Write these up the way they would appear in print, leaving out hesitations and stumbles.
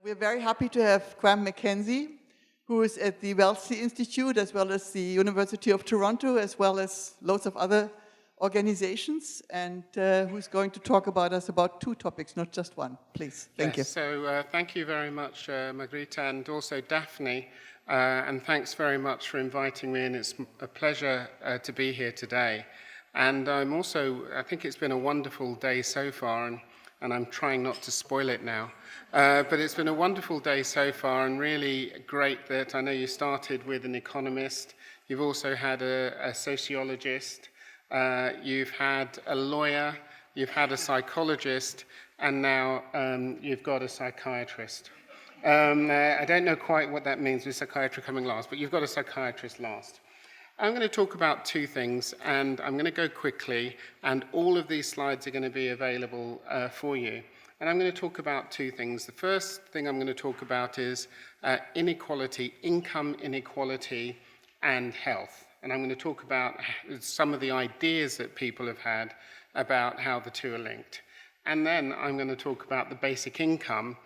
We're very happy to have Kwame McKenzie, who is at the Wellesley Institute, as well as the University of Toronto, as well as loads of other organizations, and who's going to talk about two topics, not just one. Please, thank you. So thank you very much, Margrethe, and also Daphne, and thanks very much for inviting me, and it's a pleasure to be here today. And I think it's been a wonderful day so far, and I'm trying not to spoil it now. But it's been a wonderful day so far, and really great that I know you started with an economist, you've also had a sociologist, you've had a lawyer, you've had a psychologist, and now you've got a psychiatrist. I don't know quite what that means with psychiatry coming last, but you've got a psychiatrist last. I'm going to talk about two things, and I'm going to go quickly, and all of these slides are going to be available for you. And I'm going to talk about two things. The first thing I'm going to talk about is inequality, income inequality, and health. And I'm going to talk about some of the ideas that people have had about how the two are linked. And then I'm going to talk about the basic income,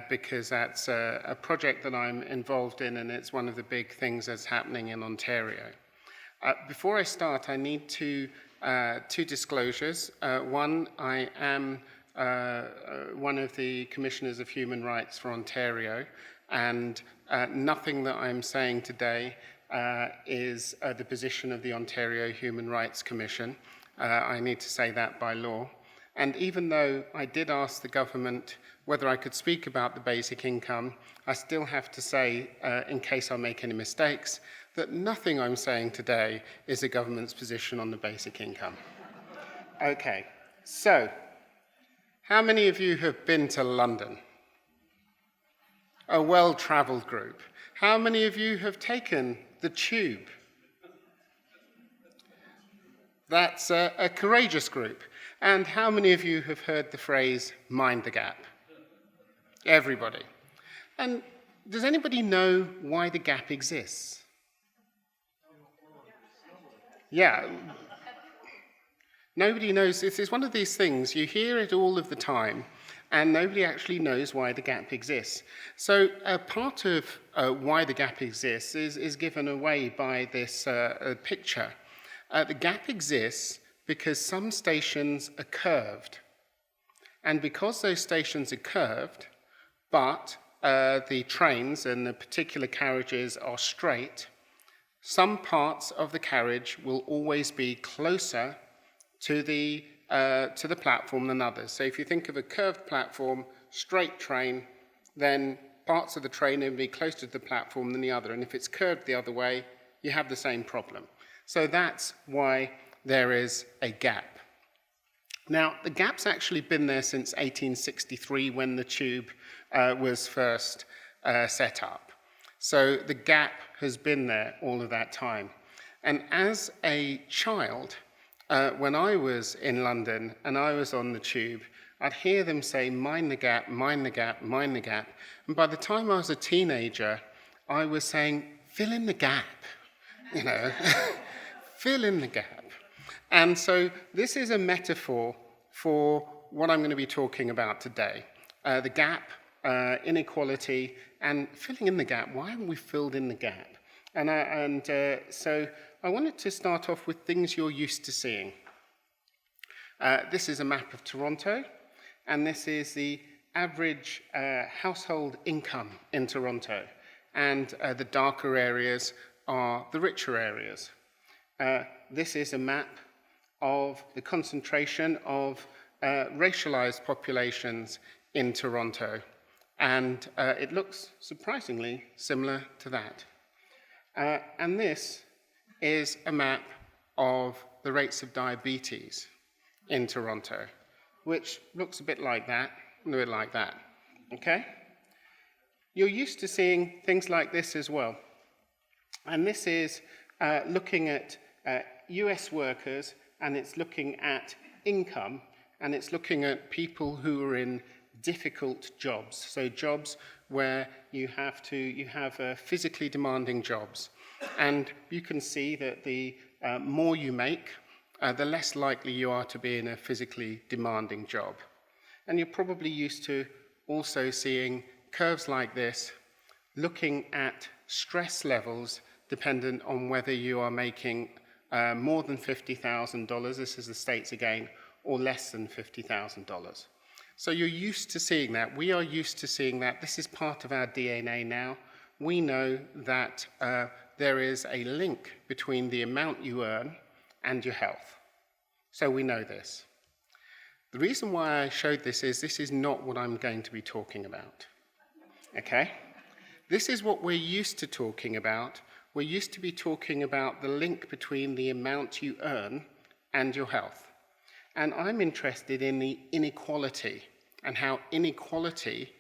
because that's a project that I'm involved in, and it's one of the big things that's happening in Ontario. Before I start, I need two disclosures. One, I am one of the Commissioners of Human Rights for Ontario, and nothing that I'm saying today is the position of the Ontario Human Rights Commission. I need to say that by law. And even though I did ask the government whether I could speak about the basic income, I still have to say, in case I make any mistakes, that nothing I'm saying today is the government's position on the basic income. Okay, so how many of you have been to London? A well-traveled group. How many of you have taken the tube? That's a courageous group. And how many of you have heard the phrase, mind the gap? Everybody. And does anybody know why the gap exists? Yeah. Nobody knows. It's one of these things, you hear it all of the time, and nobody actually knows why the gap exists. So part of why the gap exists is given away by this picture. The gap exists because some stations are curved. And because those stations are curved, but the trains and the particular carriages are straight, some parts of the carriage will always be closer to the platform than others. So if you think of a curved platform, straight train, then parts of the train will be closer to the platform than the other. And if it's curved the other way, you have the same problem. So that's why there is a gap. Now, the gap's actually been there since 1863 when the tube was first set up. So the gap has been there all of that time. And as a child, when I was in London and I was on the tube, I'd hear them say, mind the gap, mind the gap, mind the gap. And by the time I was a teenager, I was saying, fill in the gap, you know, fill in the gap. And so this is a metaphor for what I'm going to be talking about today. The gap, inequality, and filling in the gap. Why haven't we filled in the gap? So I wanted to start off with things you're used to seeing. This is a map of Toronto, and this is the average household income in Toronto. And the darker areas are the richer areas. This is a map of the concentration of racialized populations in Toronto. And it looks surprisingly similar to that. And this is a map of the rates of diabetes in Toronto, which looks a bit like that, and a bit like that, okay? You're used to seeing things like this as well. And this is looking at US workers, and it's looking at income, and it's looking at people who are in difficult jobs. So jobs where you have physically demanding jobs. And you can see that the more you make, the less likely you are to be in a physically demanding job. And you're probably used to also seeing curves like this, looking at stress levels dependent on whether you are making more than $50,000, this is the States again, or less than $50,000. So you're used to seeing that. We are used to seeing that. This is part of our DNA now. We know that there is a link between the amount you earn and your health. So we know this. The reason why I showed this is not what I'm going to be talking about. Okay? This is what we're used to talking about. We're used to be talking about the link between the amount you earn and your health. And I'm interested in the inequality and how inequality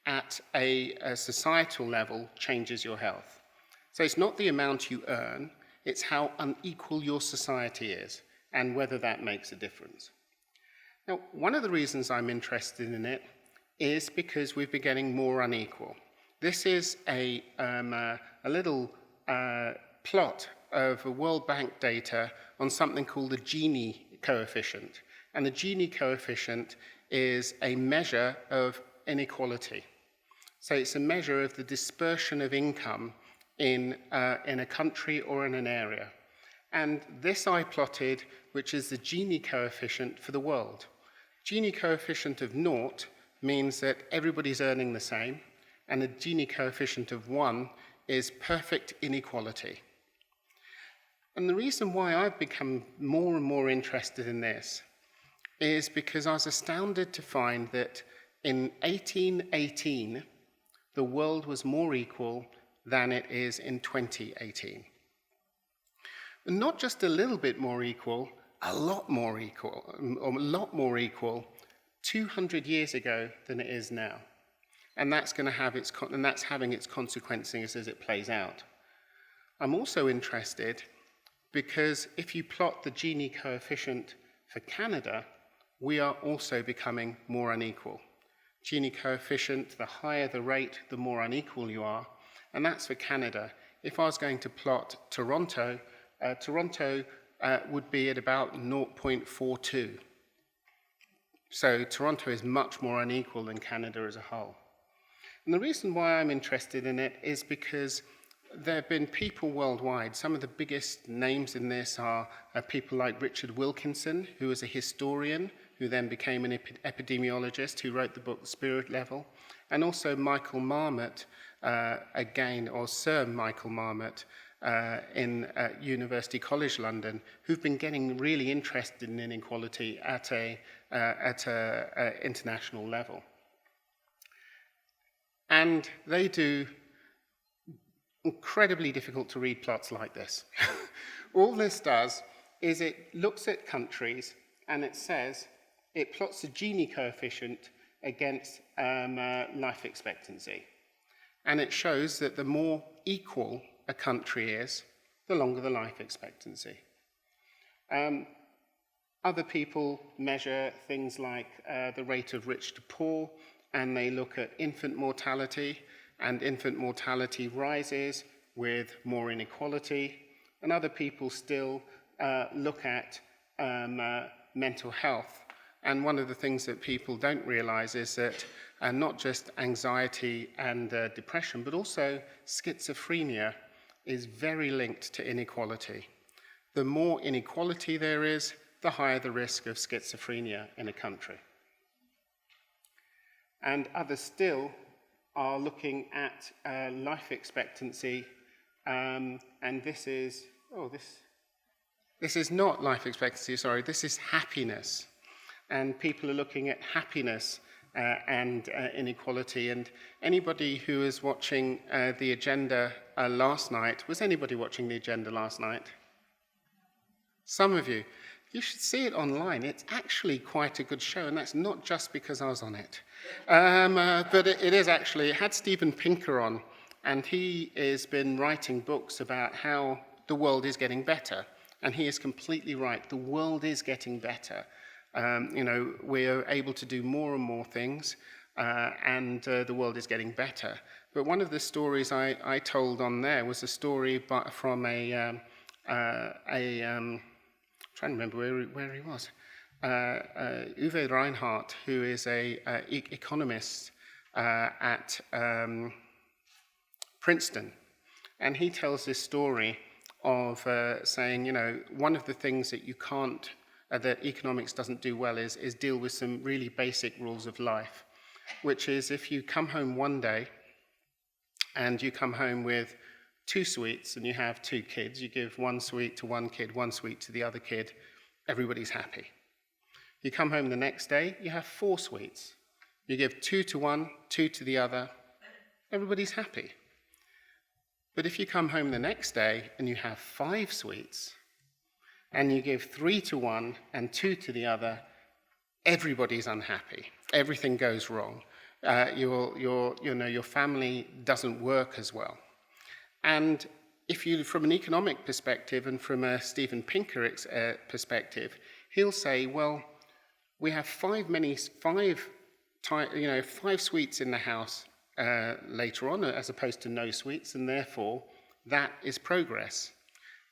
at a societal level changes your health. So it's not the amount you earn, it's how unequal your society is and whether that makes a difference. Now, one of the reasons I'm interested in it is because we've been getting more unequal. This is a little plot of World Bank data on something called the Gini coefficient. And the Gini coefficient is a measure of inequality. So it's a measure of the dispersion of income in a country or in an area. And this I plotted, which is the Gini coefficient for the world. Gini coefficient of 0 means that everybody's earning the same, and the Gini coefficient of 1 is perfect inequality. And the reason why I've become more and more interested in this is because I was astounded to find that in 1818, the world was more equal than it is in 2018. And not just a little bit more equal, a lot more equal 200 years ago than it is now. And that's going to have that's having its consequences as it plays out. I'm also interested because if you plot the Gini coefficient for Canada, we are also becoming more unequal. Gini coefficient, the higher the rate, the more unequal you are, and that's for Canada. If I was going to plot Toronto, Toronto would be at about 0.42. So Toronto is much more unequal than Canada as a whole. And the reason why I'm interested in it is because there have been people worldwide. Some of the biggest names in this are people like Richard Wilkinson, who was a historian, who then became an epidemiologist, who wrote the book The Spirit Level, and also Michael Marmot, or Sir Michael Marmot, in University College London, who've been getting really interested in inequality at a international level. And they do incredibly difficult to read plots like this. All this does is it looks at countries and it says, it plots the Gini coefficient against life expectancy. And it shows that the more equal a country is, the longer the life expectancy. Other people measure things like the rate of rich to poor, and they look at infant mortality, and infant mortality rises with more inequality. And other people still look at mental health. And one of the things that people don't realize is that not just anxiety and depression, but also schizophrenia is very linked to inequality. The more inequality there is, the higher the risk of schizophrenia in a country. And others still are looking at life expectancy, and this is not life expectancy, sorry, this is happiness. And people are looking at happiness and inequality. And anybody who was watching the agenda last night, was anybody watching the agenda last night? Some of you. You should see it online. It's actually quite a good show, and that's not just because I was on it. But it is actually, it had Steven Pinker on, and he has been writing books about how the world is getting better. And he is completely right. The world is getting better. We're able to do more and more things, and the world is getting better. But one of the stories I told on there was a story from trying to remember where he was. Uwe Reinhardt, who is an economist at Princeton. And he tells this story of saying, one of the things that you can't, that economics doesn't do well is deal with some really basic rules of life, which is if you come home one day and you come home with 2 sweets and you have 2 kids, you give 1 sweet to one kid, 1 sweet to the other kid, everybody's happy. You come home the next day, you have 4 sweets. You give 2 to one, 2 to the other, everybody's happy. But if you come home the next day and you have 5 sweets, and you give 3 to one and 2 to the other, everybody's unhappy. Everything goes wrong. Your family doesn't work as well. And if you, from an economic perspective and from a Steven Pinker perspective, he'll say, well, we have 5 sweets in the house later on, as opposed to no sweets, and therefore that is progress.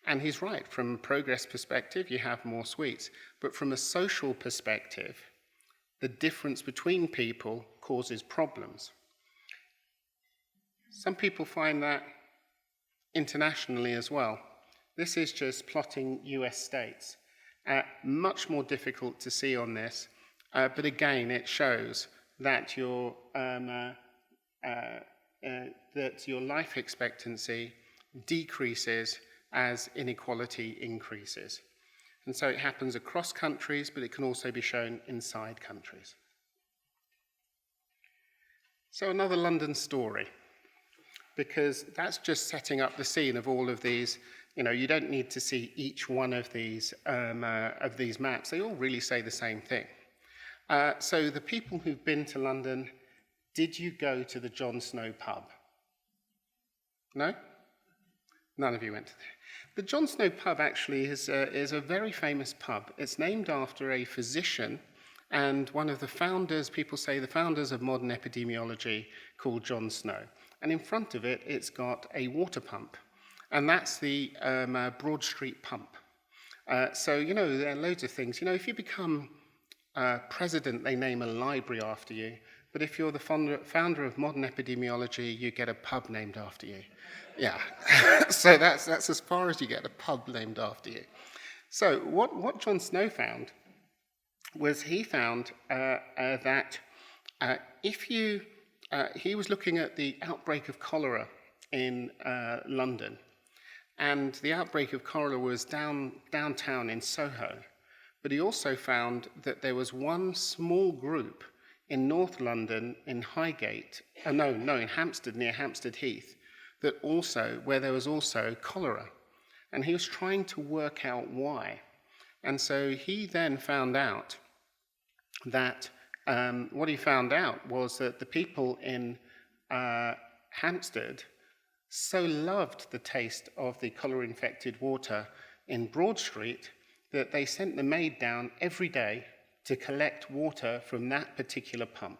And he's right. From a progress perspective, you have more sweets. But from a social perspective, the difference between people causes problems. Some people find that internationally as well. This is just plotting US states. Much more difficult to see on this, but again, it shows that your life expectancy decreases as inequality increases. And so it happens across countries, but it can also be shown inside countries. So another London story, because that's just setting up the scene of all of these. You don't need to see each one of these maps. They all really say the same thing. So the people who've been to London, did you go to the Jon Snow pub? No? None of you went to there. The Jon Snow pub actually is a very famous pub. It's named after a physician and one of the founders, people say the founders of modern epidemiology, called Jon Snow. And in front of it, it's got a water pump. And that's the Broad Street pump. So, there are loads of things. If you become president, they name a library after you. But if you're the founder of modern epidemiology, you get a pub named after you. Yeah. So that's as far as you get, a pub named after you. So what Jon Snow found was he found that he was looking at the outbreak of cholera in London. And the outbreak of cholera was downtown in Soho. But he also found that there was one small group in North London, in Highgate, in Hampstead, near Hampstead Heath, where there was also cholera. And he was trying to work out why. And so he then found out that what he found out was that the people in Hampstead so loved the taste of the cholera-infected water in Broad Street that they sent the maid down every day to collect water from that particular pump.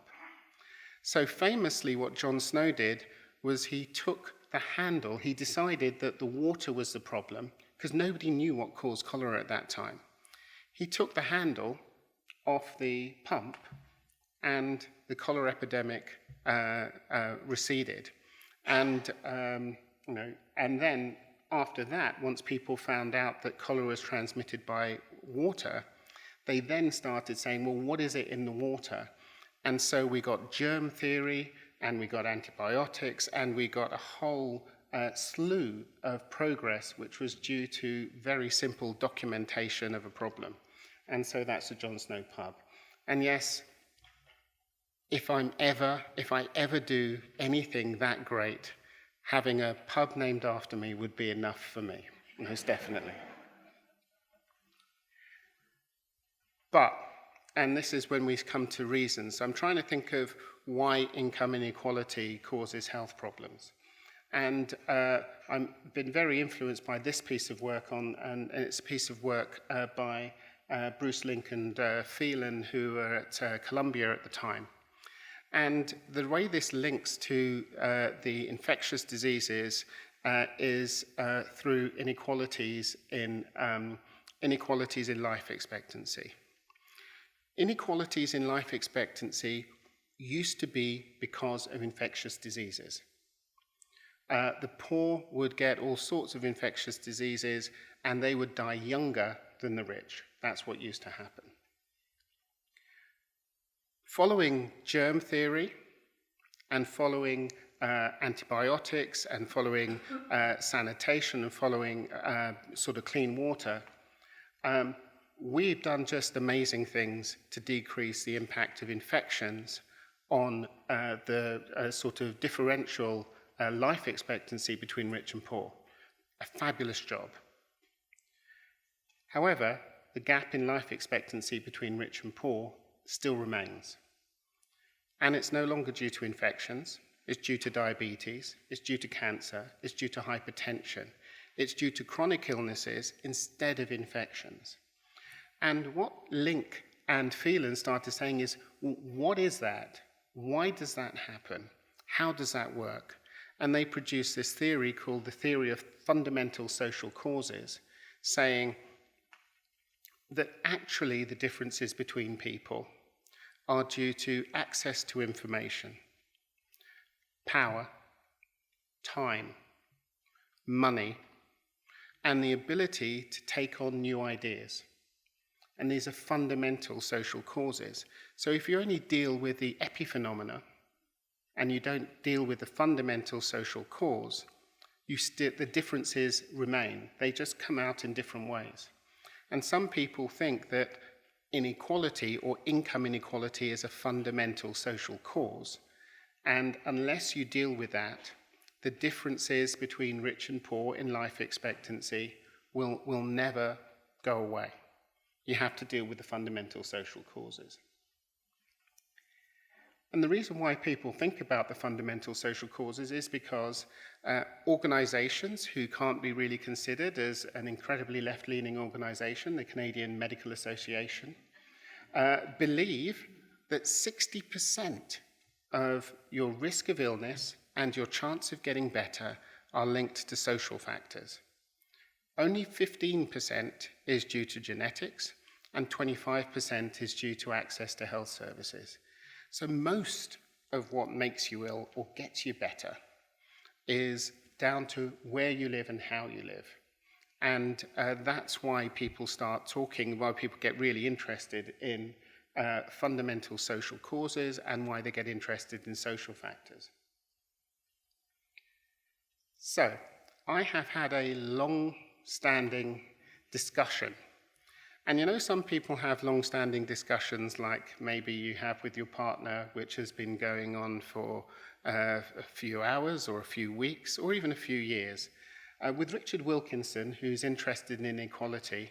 So famously, what Jon Snow did was he took the handle. He decided that the water was the problem because nobody knew what caused cholera at that time. He took the handle off the pump and the cholera epidemic receded. And then after that, once people found out that cholera was transmitted by water, they then started saying, well, what is it in the water? And so we got germ theory, and we got antibiotics, and we got a whole slew of progress, which was due to very simple documentation of a problem. And so that's the Jon Snow pub. And yes, if I ever do anything that great, having a pub named after me would be enough for me, most definitely. But, and this is when we come to reasons, so I'm trying to think of why income inequality causes health problems. And I've been very influenced by this piece of work and it's a piece of work by Bruce Link and Phelan, who were at Columbia at the time. And the way this links to the infectious diseases is through inequalities in life expectancy. Inequalities in life expectancy used to be because of infectious diseases. The poor would get all sorts of infectious diseases and they would die younger than the rich. That's what used to happen. Following germ theory and following antibiotics and following sanitation and following sort of clean water, we've done just amazing things to decrease the impact of infections on the sort of differential life expectancy between rich and poor. A fabulous job. However, the gap in life expectancy between rich and poor still remains. And it's no longer due to infections, it's due to diabetes, it's due to cancer, it's due to hypertension, it's due to chronic illnesses instead of infections. And what Link and Phelan started saying is, what is that? Why does that happen? How does that work? And they produced this theory called the theory of fundamental social causes, saying that actually the differences between people are due to access to information, power, time, money, and the ability to take on new ideas. And these are fundamental social causes. So if you only deal with the epiphenomena and you don't deal with the fundamental social cause, the differences remain. They just come out in different ways. And some people think that inequality or income inequality is a fundamental social cause. And unless you deal with that, the differences between rich and poor in life expectancy will never go away. You have to deal with the fundamental social causes. And the reason why people think about the fundamental social causes is because organizations who can't be really considered as an incredibly left-leaning organization, the Canadian Medical Association, believe that 60% of your risk of illness and your chance of getting better are linked to social factors. Only 15% is due to genetics, and 25% is due to access to health services. So most of what makes you ill or gets you better is down to where you live and how you live. And that's why people start talking, why people get really interested in fundamental social causes and why they get interested in social factors. So, I have had a long-standing discussion. And you know, some people have long-standing discussions like maybe you have with your partner, which has been going on for a few hours or a few weeks or even a few years. With Richard Wilkinson, who's interested in inequality,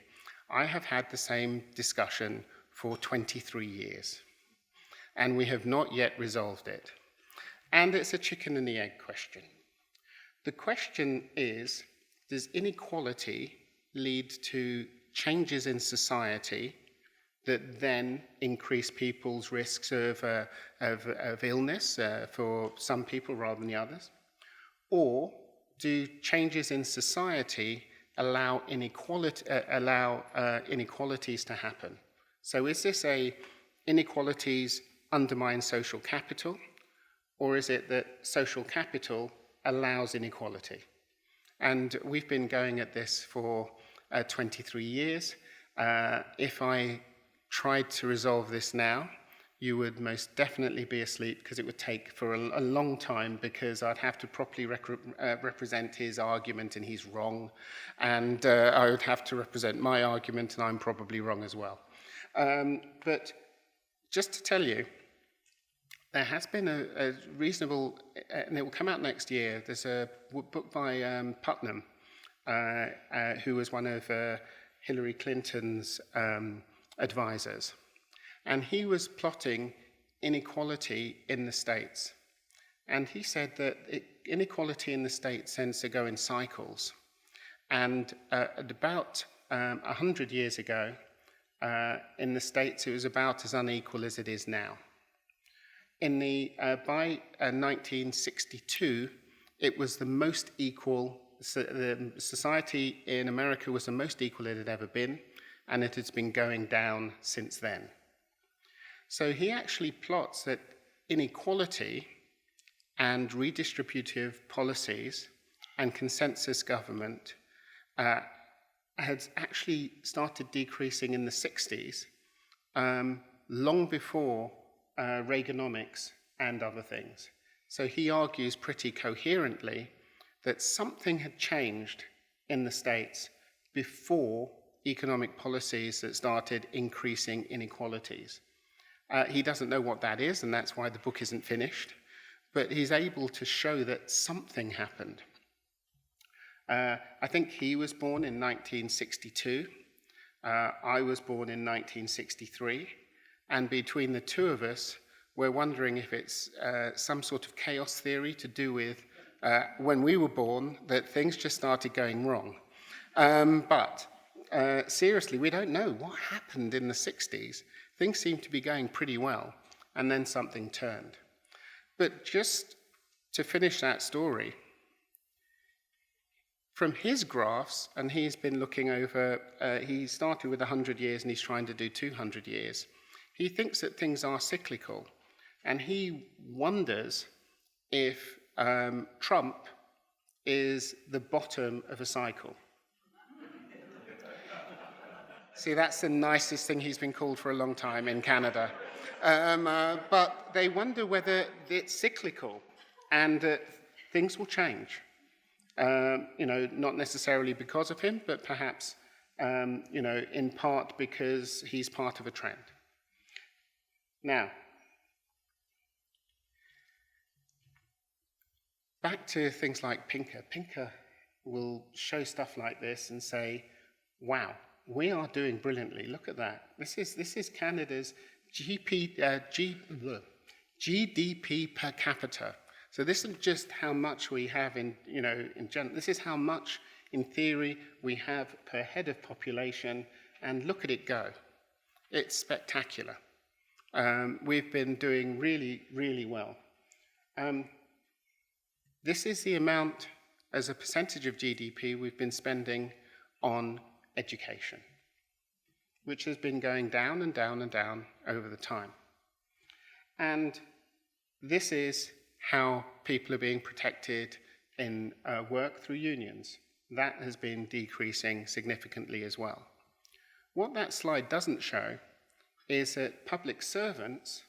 I have had the same discussion for 23 years. And we have not yet resolved it. And it's a chicken and the egg question. The question is, does inequality lead to changes in society that then increase people's risks of illness for some people rather than the others? Or do changes in society allow inequalities to happen? So is this inequalities undermine social capital, or is it that social capital allows inequality? And we've been going at this for 23 years. If I tried to resolve this now, you would most definitely be asleep because it would take for a long time because I'd have to properly represent his argument and he's wrong. And I would have to represent my argument and I'm probably wrong as well. But just to tell you, there has been a reasonable, and it will come out next year, there's a book by Putnam, who was one of Hillary Clinton's advisors. And he was plotting inequality in the States. And he said that inequality in the States tends to go in cycles. And at about 100 years ago, in the States, it was about as unequal as it is now. By 1962, it was the most equal. The society in America was the most equal it had ever been, and it has been going down since then. So he actually plots that inequality and redistributive policies and consensus government had actually started decreasing in the 60s, long before Reaganomics and other things. So he argues pretty coherently that something had changed in the States before economic policies that started increasing inequalities. He doesn't know what that is, and that's why the book isn't finished, but he's able to show that something happened. I think he was born in 1962. I was born in 1963, and between the two of us, we're wondering if it's some sort of chaos theory to do with when we were born, that things just started going wrong. But seriously, we don't know what happened in the 60s. Things seemed to be going pretty well, and then something turned. But just to finish that story, from his graphs, and he's been looking over, he started with 100 years and he's trying to do 200 years, he thinks that things are cyclical, and he wonders if Trump is the bottom of a cycle. See, that's the nicest thing he's been called for a long time in Canada. But they wonder whether it's cyclical and that things will change. Not necessarily because of him, but perhaps, in part because he's part of a trend. Now, back to things like Pinker. Pinker will show stuff like this and say, wow, we are doing brilliantly. Look at that. This is Canada's GDP per capita. So this isn't just how much we have in general. This is how much, in theory, we have per head of population, and look at it go. It's spectacular. We've been doing really, really well. This is the amount, as a percentage of GDP, we've been spending on education, which has been going down and down and down over the time. And this is how people are being protected in work through unions. That has been decreasing significantly as well. What that slide doesn't show is that public servants,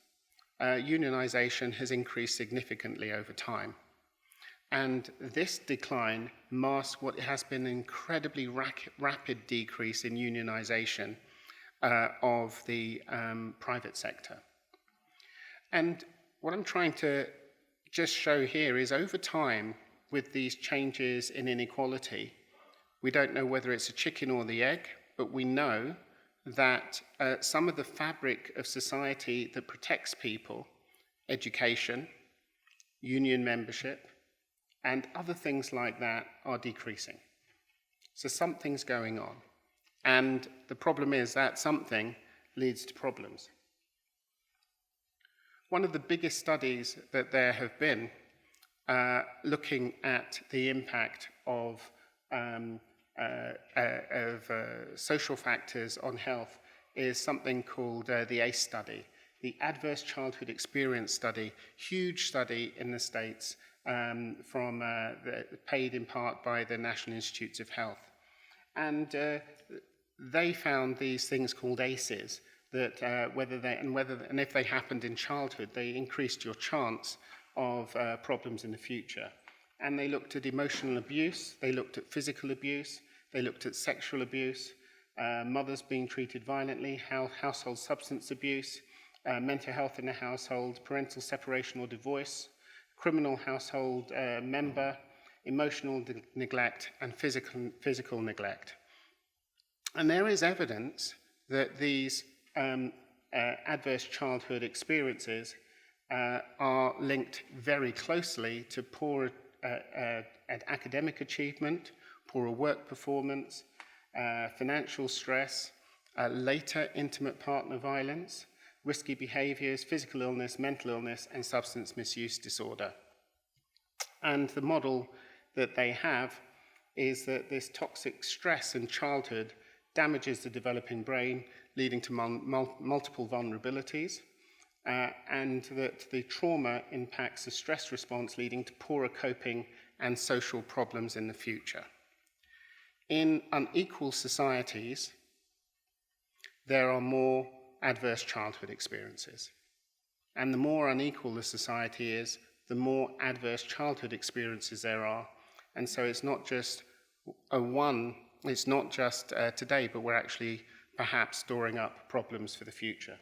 unionization has increased significantly over time. And this decline masks what has been an incredibly rapid decrease in unionization of the private sector. And what I'm trying to just show here is over time, with these changes in inequality, we don't know whether it's a chicken or the egg, but we know that some of the fabric of society that protects people, education, union membership, and other things like that are decreasing. So something's going on. And the problem is that something leads to problems. One of the biggest studies that there have been looking at the impact of social factors on health is something called the ACE study, the Adverse Childhood Experience Study, huge study in the States, paid in part by the National Institutes of Health. And they found these things called ACEs, that if they happened in childhood, they increased your chance of problems in the future. And they looked at emotional abuse, they looked at physical abuse, they looked at sexual abuse, mothers being treated violently, household substance abuse, mental health in the household, parental separation or divorce, criminal household member, emotional neglect, and physical neglect. And there is evidence that these adverse childhood experiences are linked very closely to poor academic achievement, poorer work performance, financial stress, later intimate partner violence, risky behaviors, physical illness, mental illness, and substance misuse disorder. And the model that they have is that this toxic stress in childhood damages the developing brain, leading to multiple vulnerabilities. and that the trauma impacts the stress response, leading to poorer coping and social problems in the future. In unequal societies, there are more adverse childhood experiences. And the more unequal the society is, the more adverse childhood experiences there are. And so it's not just today, but we're actually perhaps storing up problems for the future.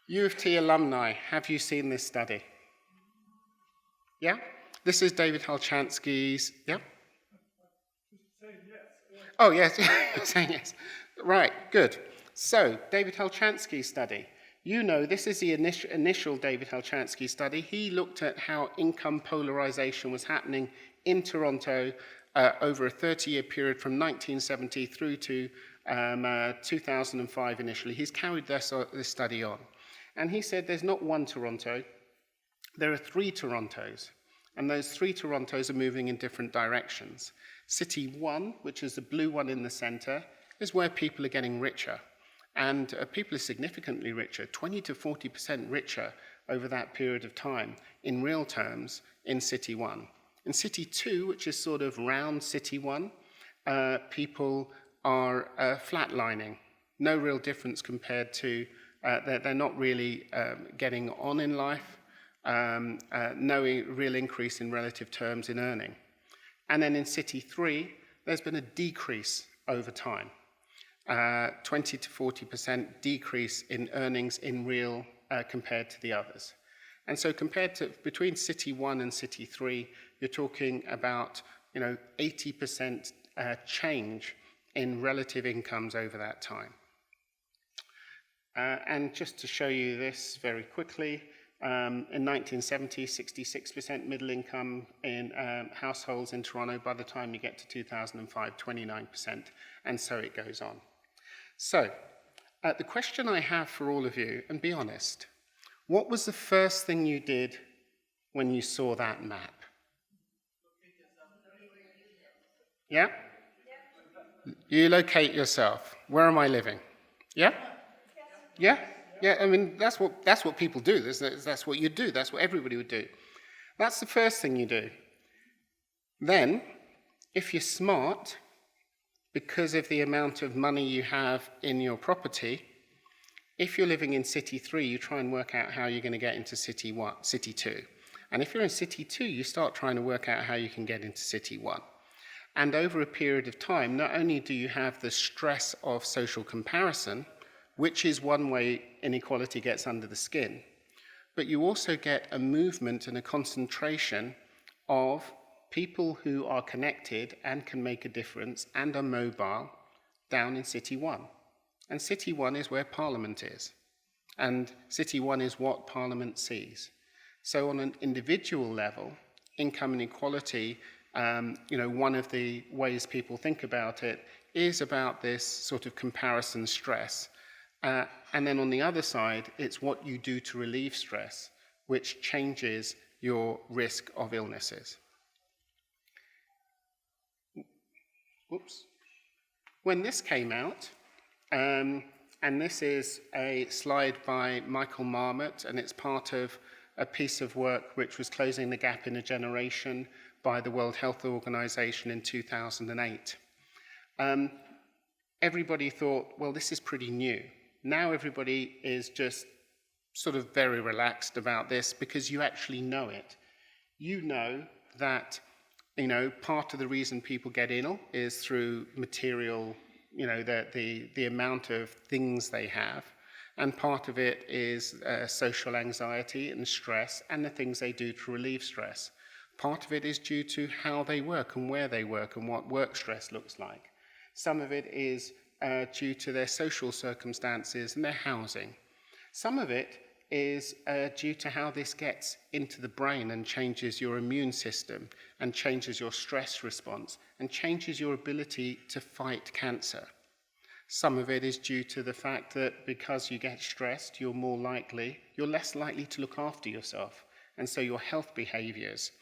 U of T alumni, have you seen this study? Yeah? This is David Halchansky's, yeah? Oh, yes, saying yes. Right, good. So, David Halchansky's study. You know, this is the initial David Halchansky study. He looked at how income polarization was happening in Toronto over a 30-year period from 1970 through to 2005 initially. He's carried this study on. And he said there's not one Toronto, there are 3 Torontos. And those 3 Torontos are moving in different directions. City 1, which is the blue one in the center, is where people are getting richer. And people are significantly richer, 20 to 40% richer over that period of time in real terms in City 1. In City 2, which is sort of round City 1, people are flatlining. No real difference compared to, they're not really getting on in life, no real increase in relative terms in earning. And then in City 3, there's been a decrease over time. 20 to 40% decrease in earnings in real compared to the others. And so compared to between City 1 and City 3, you're talking about 80% change in relative incomes over that time. And just to show you this very quickly, in 1970, 66% middle income in households in Toronto. By the time you get to 2005, 29%, and so it goes on. So, the question I have for all of you, and be honest, what was the first thing you did when you saw that map? Yeah? You locate yourself. Where am I living? Yeah? Yeah? Yeah, I mean, that's what people do. That's what you do. That's what everybody would do. That's the first thing you do. Then, if you're smart, because of the amount of money you have in your property, if you're living in City 3, you try and work out how you're going to get into City 2. And if you're in City 2, you start trying to work out how you can get into City 1. And over a period of time, not only do you have the stress of social comparison, which is one way inequality gets under the skin, but you also get a movement and a concentration of people who are connected and can make a difference and are mobile down in City 1. And City 1 is where Parliament is. And City 1 is what Parliament sees. So on an individual level, income inequality, one of the ways people think about it is about this sort of comparison stress. And then on the other side, it's what you do to relieve stress, which changes your risk of illnesses. Whoops. When this came out, and this is a slide by Michael Marmot, and it's part of a piece of work which was closing the gap in a generation by the World Health Organization in 2008. Everybody thought, well, this is pretty new. Now everybody is just sort of very relaxed about this because you actually know it. You know that, part of the reason people get ill is through material, the amount of things they have. And part of it is social anxiety and stress and the things they do to relieve stress. Part of it is due to how they work and where they work and what work stress looks like. Some of it is due to their social circumstances and their housing. Some of it is due to how this gets into the brain and changes your immune system and changes your stress response and changes your ability to fight cancer. Some of it is due to the fact that because you get stressed, you're less likely to look after yourself. And so your health behaviors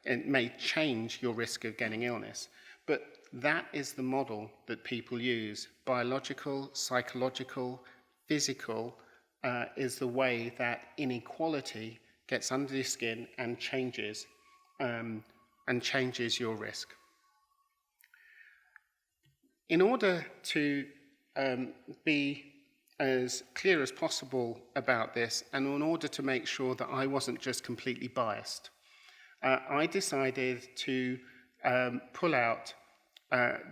may change your risk of getting illness. But that is the model that people use: biological, psychological, physical is the way that inequality gets under your skin and changes your risk. In order to be as clear as possible about this, and in order to make sure that I wasn't just completely biased, I decided to pull out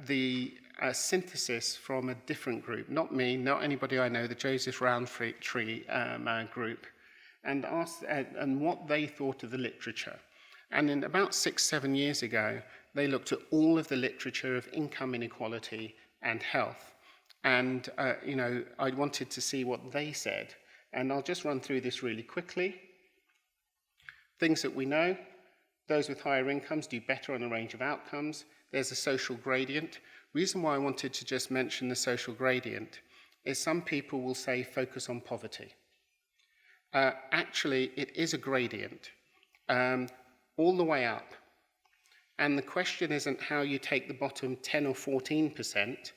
the synthesis from a different group, not me, not anybody I know, the Joseph Rowntree group, and asked and what they thought of the literature. And in about 6-7 years ago, they looked at all of the literature of income inequality and health. And, I wanted to see what they said. And I'll just run through this really quickly. Things that we know: those with higher incomes do better on a range of outcomes. There's a social gradient. Reason why I wanted to just mention the social gradient is some people will say focus on poverty. Actually, it is a gradient all the way up. And the question isn't how you take the bottom 10 or 14%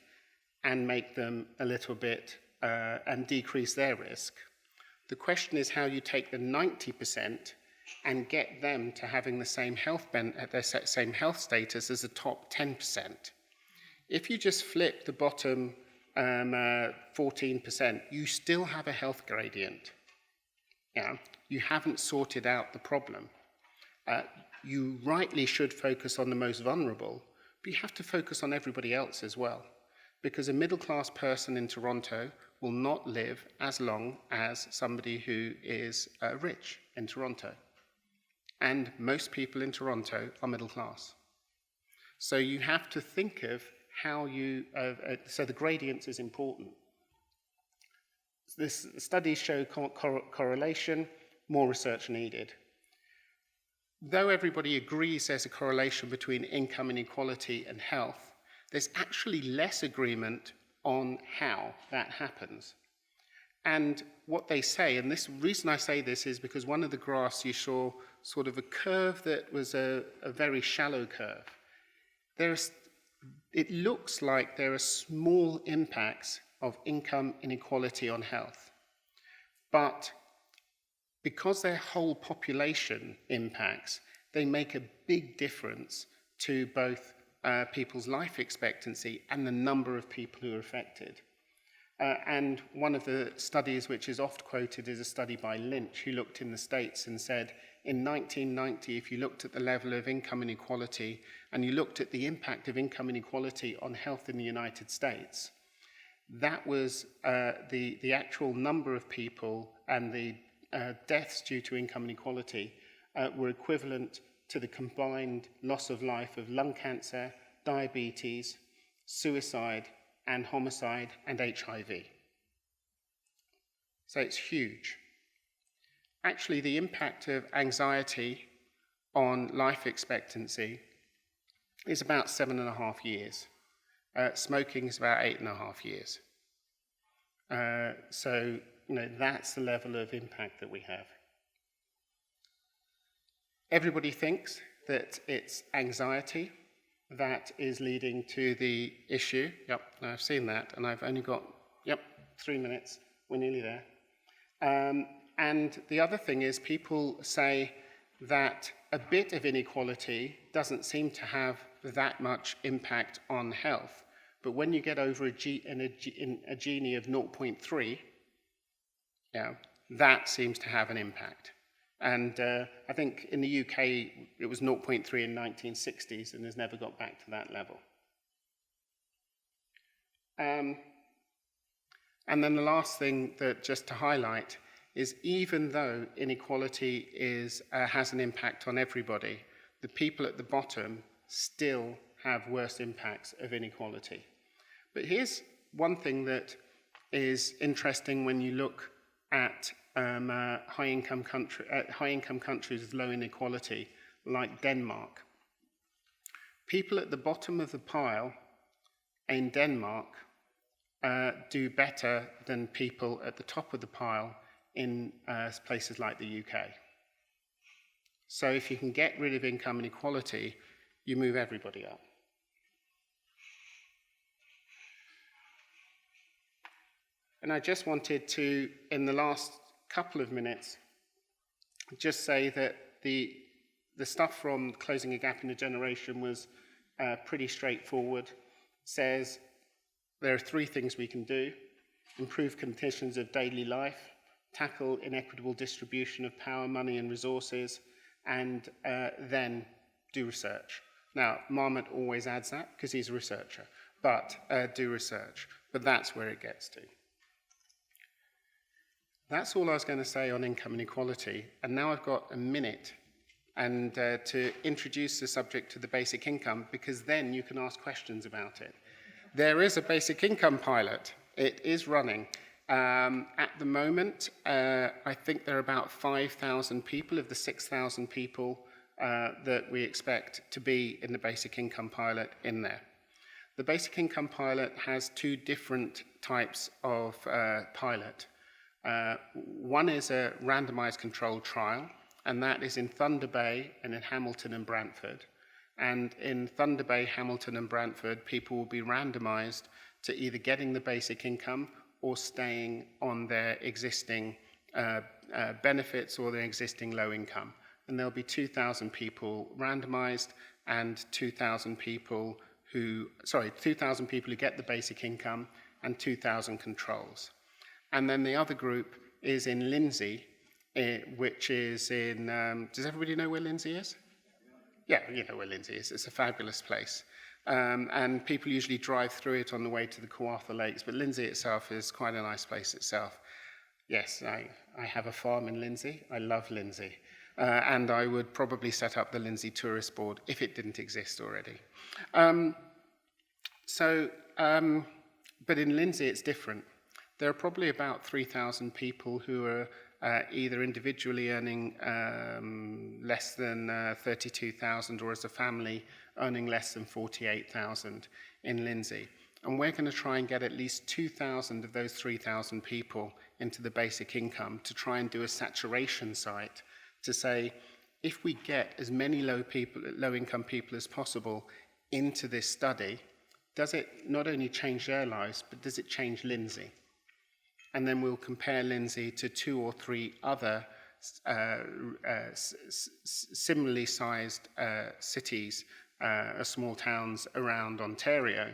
and make them a little bit and decrease their risk. The question is how you take the 90% and get them to having the same same health status as the top 10%. If you just flip the bottom 14%, you still have a health gradient. Yeah, you haven't sorted out the problem. You rightly should focus on the most vulnerable, but you have to focus on everybody else as well. Because a middle-class person in Toronto will not live as long as somebody who is rich in Toronto. And most people in Toronto are middle class. So you have to think of how you, so the gradient is important. This studies show correlation, more research needed. Though everybody agrees there's a correlation between income inequality and health, there's actually less agreement on how that happens. And what they say, and this reason I say this is because one of the graphs you saw sort of a curve that was a very shallow curve. It looks like there are small impacts of income inequality on health. But because they're whole population impacts, they make a big difference to both people's life expectancy and the number of people who are affected. And one of the studies which is oft quoted is a study by Lynch, who looked in the States and said, in 1990, if you looked at the level of income inequality and you looked at the impact of income inequality on health in the United States, that was the actual number of people and the deaths due to income inequality were equivalent to the combined loss of life of lung cancer, diabetes, suicide, and homicide, and HIV. So it's huge. Actually, the impact of anxiety on life expectancy is about 7.5 years. Smoking is about 8.5 years. So, that's the level of impact that we have. Everybody thinks that it's anxiety that is leading to the issue. Yep, I've seen that, and I've only got, 3 minutes. We're nearly there. And the other thing is people say that a bit of inequality doesn't seem to have that much impact on health. But when you get over a Gini of 0.3, that seems to have an impact. And I think in the UK, it was 0.3 in the 1960s and has never got back to that level. And then the last thing that just to highlight is even though inequality has an impact on everybody, the people at the bottom still have worse impacts of inequality. But here's one thing that is interesting when you look at high-income countries with low inequality, like Denmark. People at the bottom of the pile in Denmark do better than people at the top of the pile in places like the UK. So if you can get rid of income inequality, you move everybody up. And I just wanted to, in the last couple of minutes, just say that the stuff from Closing a Gap in a Generation was pretty straightforward. It says there are 3 things we can do: improve conditions of daily life, tackle inequitable distribution of power, money and resources, and then do research. Now, Marmot always adds that because he's a researcher, but do research. But that's where it gets to. That's all I was going to say on income inequality, and now I've got a minute and to introduce the subject to the basic income, because then you can ask questions about it. There is a basic income pilot. It is running. At the moment, I think there are about 5,000 people of the 6,000 people that we expect to be in the basic income pilot in there. The basic income pilot has 2 different types of pilot. One is a randomized controlled trial, and that is in Thunder Bay and in Hamilton and Brantford. And in Thunder Bay, Hamilton and Brantford, people will be randomized to either getting the basic income or staying on their existing benefits or their existing low income. And there'll be 2,000 people randomized and 2,000 people who get the basic income and 2,000 controls. And then the other group is in Lindsay, which is in, does everybody know where Lindsay is? Yeah, you know where Lindsay is. It's a fabulous place. And people usually drive through it on the way to the Kawartha Lakes, but Lindsay itself is quite a nice place itself. Yes, I have a farm in Lindsay. I love Lindsay. And I would probably set up the Lindsay Tourist Board if it didn't exist already. But in Lindsay, it's different. There are probably about 3,000 people who are either individually earning less than 32,000 or as a family earning less than 48,000 in Lindsay. And we're going to try and get at least 2,000 of those 3,000 people into the basic income to try and do a saturation site to say, if we get as many low-income people as possible into this study, does it not only change their lives, but does it change Lindsay? And then we'll compare Lindsay to 2 or 3 other similarly sized cities, small towns around Ontario,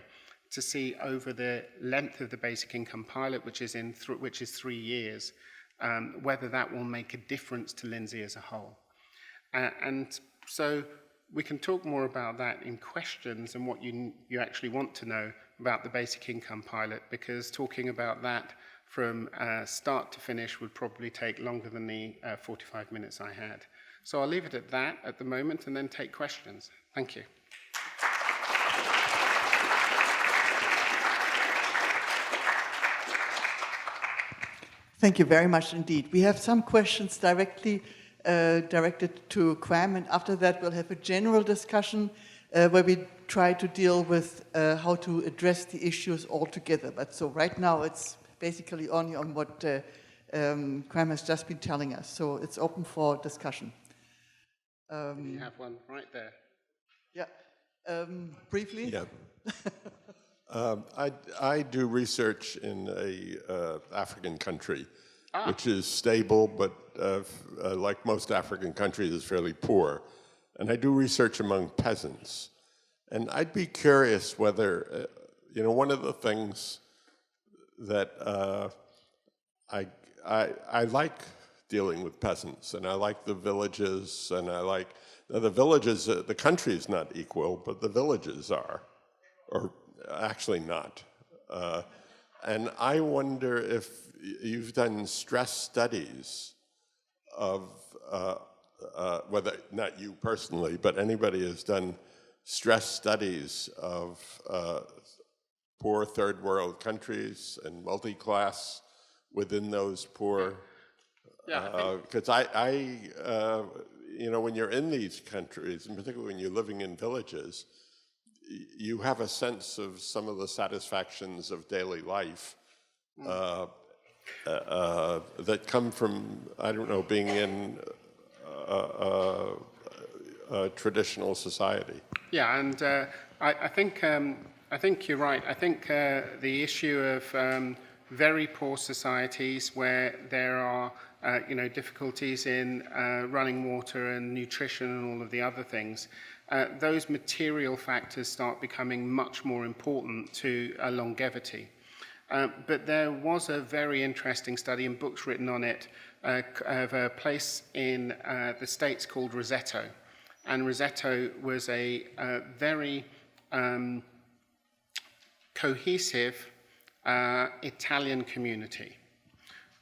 to see over the length of the basic income pilot, which is 3 years, whether that will make a difference to Lindsay as a whole. And so we can talk more about that in questions and what you actually want to know about the basic income pilot, because talking about that from start to finish would probably take longer than the 45 minutes I had. So I'll leave it at that at the moment and then take questions. Thank you. Thank you very much indeed. We have some questions directly directed to Kwame, and after that we'll have a general discussion where we try to deal with how to address the issues altogether. But so right now it's basically only on what Kwame has just been telling us. So it's open for discussion. You have one right there. Yeah, briefly. Yeah. I do research in a African country, which is stable, but like most African countries, is fairly poor. And I do research among peasants. And I'd be curious whether, one of the things that I like dealing with peasants, and I like the villages, and I like the villages. The country is not equal, but the villages are, or actually not. And I wonder if you've done stress studies of whether, not you personally, but anybody has done stress studies of poor third world countries and multi-class within those poor, because when you're in these countries, and particularly when you're living in villages, you have a sense of some of the satisfactions of daily life that come from, being in a traditional society. Yeah, and I think you're right. I think the issue of very poor societies where there are difficulties in running water and nutrition and all of the other things, those material factors start becoming much more important to longevity. But there was a very interesting study and books written on it of a place in the States called Roseto. And Roseto was a very cohesive Italian community.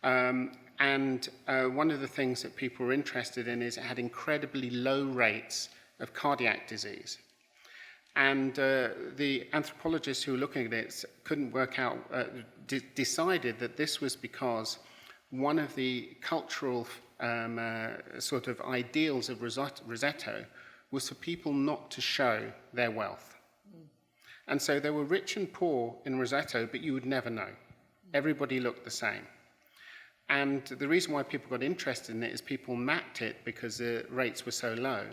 And one of the things that people were interested in is it had incredibly low rates of cardiac disease. And the anthropologists who were looking at it couldn't work out, decided that this was because one of the cultural sort of ideals of Roseto was for people not to show their wealth. And so there were rich and poor in Roseto, but you would never know. Everybody looked the same. And the reason why people got interested in it is people mapped it because the rates were so low.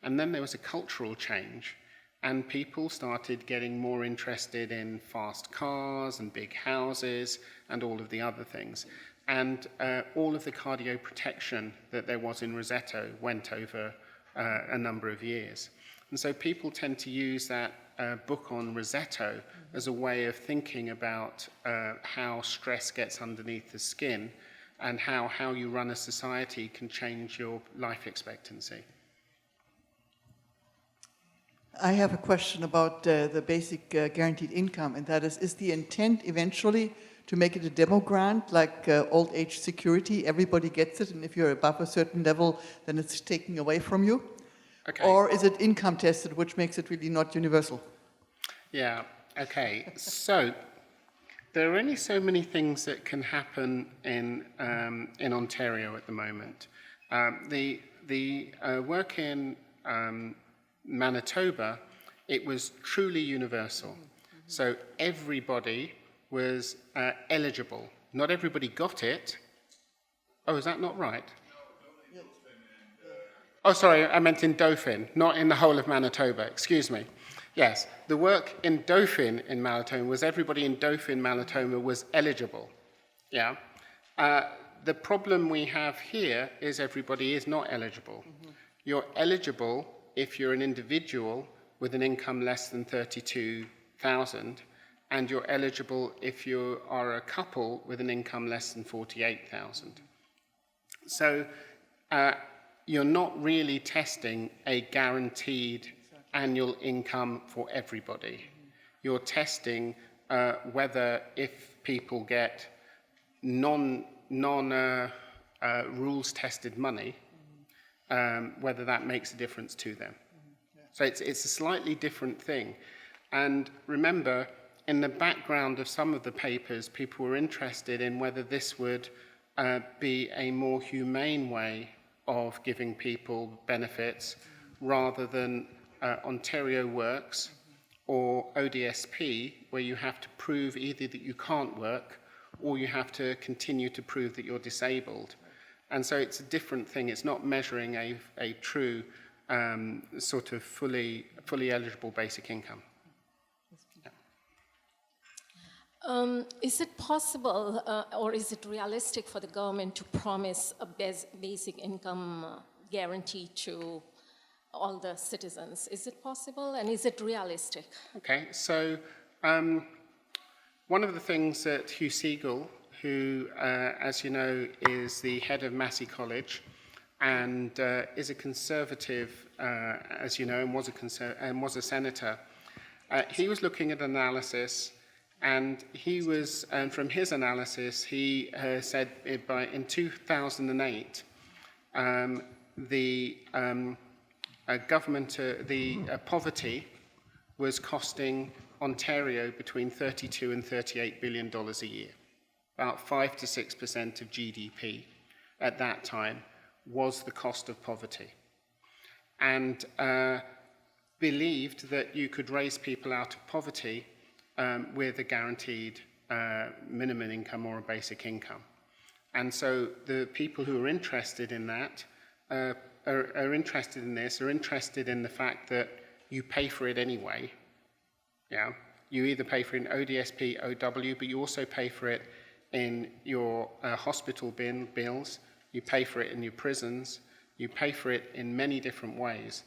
And then there was a cultural change, and people started getting more interested in fast cars and big houses and all of the other things. And all of the cardioprotection that there was in Roseto went over a number of years. And so people tend to use that book on Roseto as a way of thinking about how stress gets underneath the skin and how you run a society can change your life expectancy. I have a question about the basic guaranteed income, and that is the intent eventually to make it a demo grant, like old age security? Everybody gets it, and if you're above a certain level, then it's taken away from you? Okay. Or is it income tested, which makes it really not universal? Yeah, okay. So there are only so many things that can happen in Ontario at the moment. The work in Manitoba, it was truly universal. So everybody was eligible. Not everybody got it. Oh, is that not right? Oh, sorry, I meant in Dauphin, not in the whole of Manitoba. Excuse me. Yes, the work in Dauphin in Manitoba was everybody in Dauphin, Manitoba was eligible. Yeah. The problem we have here is everybody is not eligible. You're eligible if you're an individual with an income less than 32,000, and you're eligible if you are a couple with an income less than 48,000. So you're not really testing a guaranteed annual income for everybody. You're testing whether if people get rules tested money, whether that makes a difference to them. So it's a slightly different thing. And remember, in the background of some of the papers, people were interested in whether this would be a more humane way of giving people benefits rather than Ontario Works or ODSP, where you have to prove either that you can't work or you have to continue to prove that you're disabled. And so it's a different thing. It's not measuring a true sort of fully eligible basic income. Is it possible or is it realistic for the government to promise a basic income guarantee to all the citizens? Is it possible, and is it realistic? Okay, so one of the things that Hugh Siegel, who, as you know, is the head of Massey College and is a conservative, as you know, and was a senator, he was looking at analysis. And he was, and from his analysis, he said in 2008, the poverty was costing Ontario between $32 and $38 billion a year. About 5 to 6% of GDP at that time was the cost of poverty. And believed that you could raise people out of poverty with a guaranteed minimum income or a basic income. And so the people who are interested in that are interested in this, are interested in the fact that you pay for it anyway. Yeah, you either pay for it in ODSP, OW, but you also pay for it in your hospital bills, you pay for it in your prisons, you pay for it in many different ways,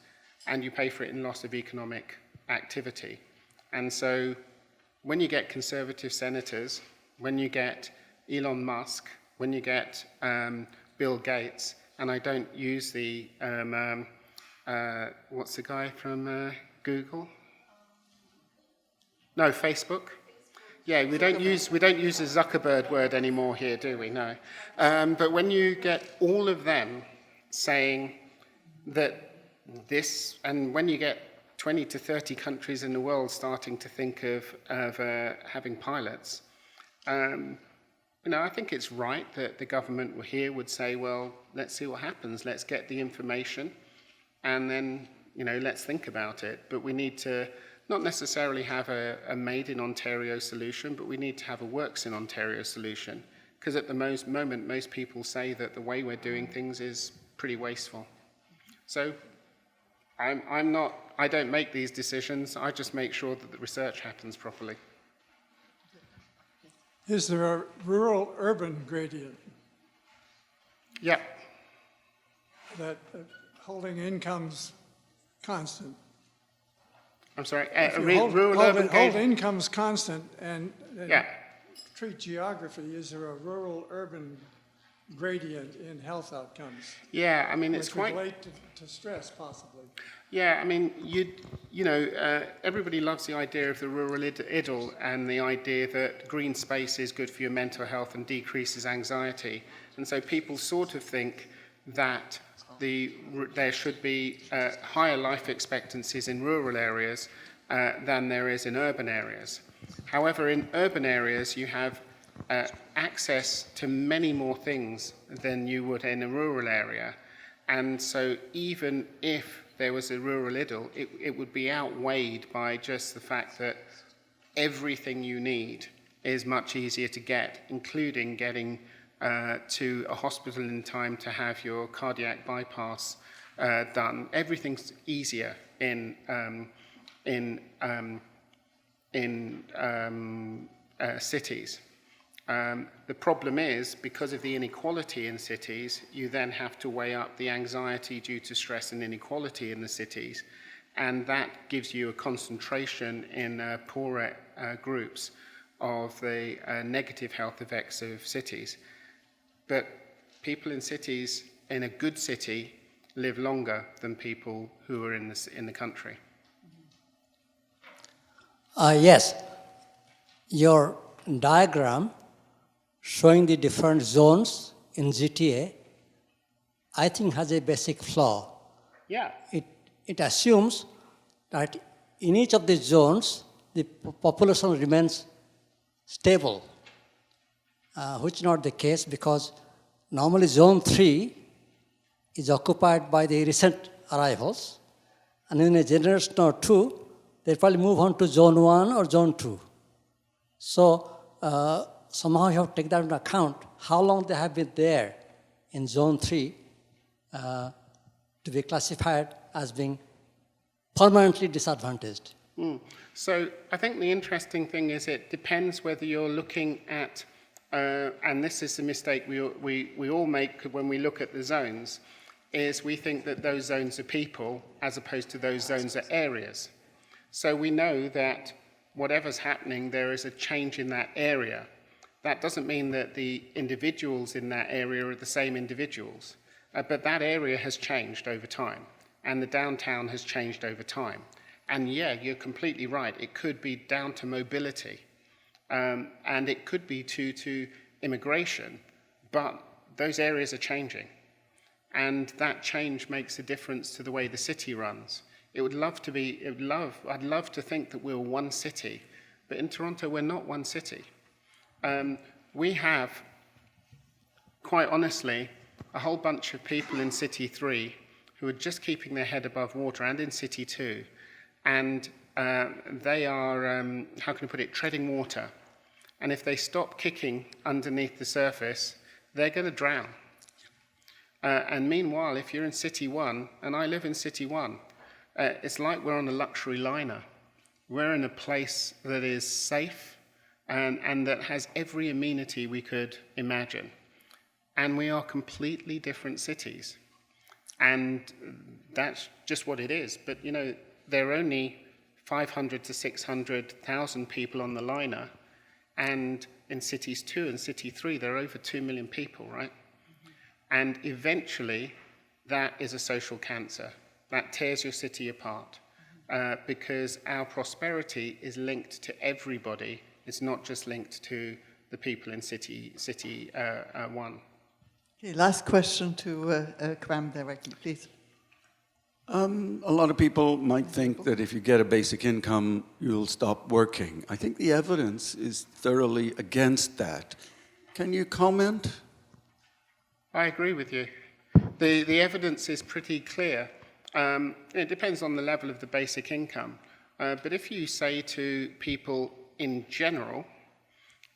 and you pay for it in loss of economic activity. And so when you get conservative senators, when you get Elon Musk, when you get Bill Gates, and I don't use the, what's the guy from Google? No, Facebook. Yeah, we don't use the Zuckerberg word anymore here, do we? No. But when you get all of them saying that this, and when you get 20 to 30 countries in the world starting to think of having pilots, I think it's right that the government here would say, well, let's see what happens. Let's get the information, and then, let's think about it. But we need to not necessarily have a made in Ontario solution, but we need to have a works in Ontario solution. Because at the moment, most people say that the way we're doing things is pretty wasteful. So I don't make these decisions. I just make sure that the research happens properly. Is there a rural-urban gradient? Yeah. That holding incomes constant? I'm sorry, hold incomes constant and yeah. treat geography. Is there a rural-urban gradient in health outcomes? Yeah, I mean, it's quite... relate to stress, possibly. Yeah, I mean, everybody loves the idea of the rural idyll and the idea that green space is good for your mental health and decreases anxiety. And so people sort of think that there should be higher life expectancies in rural areas than there is in urban areas. However, in urban areas, you have access to many more things than you would in a rural area. And so even if there was a rural idyll, it would be outweighed by just the fact that everything you need is much easier to get, including getting to a hospital in time to have your cardiac bypass done. Everything's easier in cities. The problem is, because of the inequality in cities, you then have to weigh up the anxiety due to stress and inequality in the cities, and that gives you a concentration in poorer groups of the negative health effects of cities. But people in cities, in a good city, live longer than people who are in the country. Yes. Your diagram showing the different zones in GTA, I think has a basic flaw. Yeah. It assumes that in each of the zones, the population remains stable. Which is not the case, because normally zone 3 is occupied by the recent arrivals, and in a generation or two, they probably move on to zone 1 or zone 2. So somehow you have to take that into account, how long they have been there in zone 3 to be classified as being permanently disadvantaged. So I think the interesting thing is it depends whether you're looking at and this is the mistake we all make when we look at the zones, is we think that those zones are people as opposed to those zones are areas. So we know that whatever's happening, there is a change in that area. That doesn't mean that the individuals in that area are the same individuals, but that area has changed over time, and the downtown has changed over time. And yeah, you're completely right, it could be down to mobility. And it could be to immigration, but those areas are changing. And that change makes a difference to the way the city runs. I'd love to think that we're one city, but in Toronto, we're not one city. We have, quite honestly, a whole bunch of people in City 3 who are just keeping their head above water, and in City 2. And they are, how can I put it, treading water. And if they stop kicking underneath the surface, they're going to drown. And meanwhile, if you're in City 1, and I live in City 1, it's like we're on a luxury liner. We're in a place that is safe, and that has every amenity we could imagine. And we are completely different cities. And that's just what it is. But, you know, there are only 500 to 600,000 people on the liner. And in cities 2 and city 3, there are over 2 million people, right? And eventually, that is a social cancer. That tears your city apart. Because our prosperity is linked to everybody. It's not just linked to the people in city 1. Okay, last question to Kwame directly, please. A lot of people might think that if you get a basic income, you'll stop working. I think the evidence is thoroughly against that. Can you comment? I agree with you. The evidence is pretty clear. It depends on the level of the basic income. But if you say to people in general,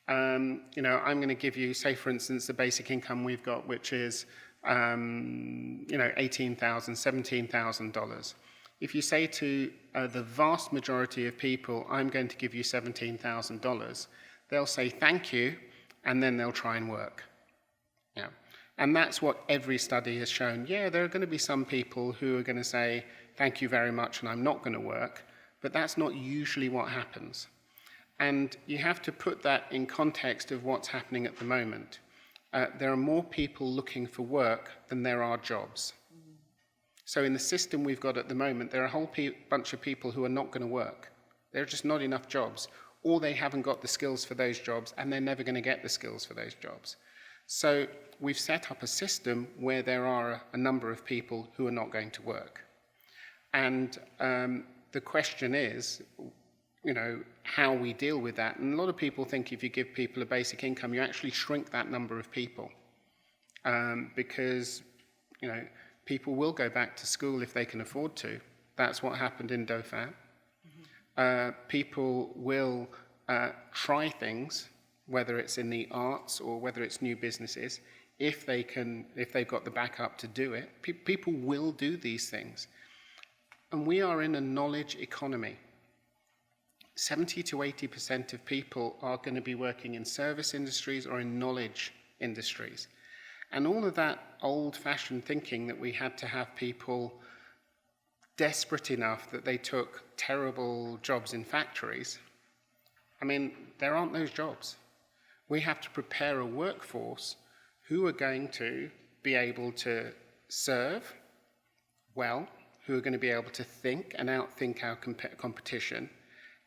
you know, I'm going to give you, say, for instance, the basic income we've got, which is, you know, $18,000, $17,000. If you say to the vast majority of people, I'm going to give you $17,000, they'll say thank you, and then they'll try and work. Yeah. And that's what every study has shown. Yeah, there are going to be some people who are going to say, thank you very much, and I'm not going to work, but that's not usually what happens. And you have to put that in context of what's happening at the moment. There are more people looking for work than there are jobs. So in the system we've got at the moment, there are a whole bunch of people who are not going to work. There are just not enough jobs, or they haven't got the skills for those jobs, and they're never going to get the skills for those jobs. So we've set up a system where there are a number of people who are not going to work. And the question is, you know, how we deal with that. And a lot of people think if you give people a basic income, you actually shrink that number of people. Because, you know, people will go back to school if they can afford to. That's what happened in Dauphin. People will try things, whether it's in the arts or whether it's new businesses, if they've got the backup to do it. People will do these things. And we are in a knowledge economy. 70 to 80% of people are going to be working in service industries or in knowledge industries. And all of that old-fashioned thinking that we had to have people desperate enough that they took terrible jobs in factories, I mean, there aren't those jobs. We have to prepare a workforce who are going to be able to serve well, who are going to be able to think and outthink our competition,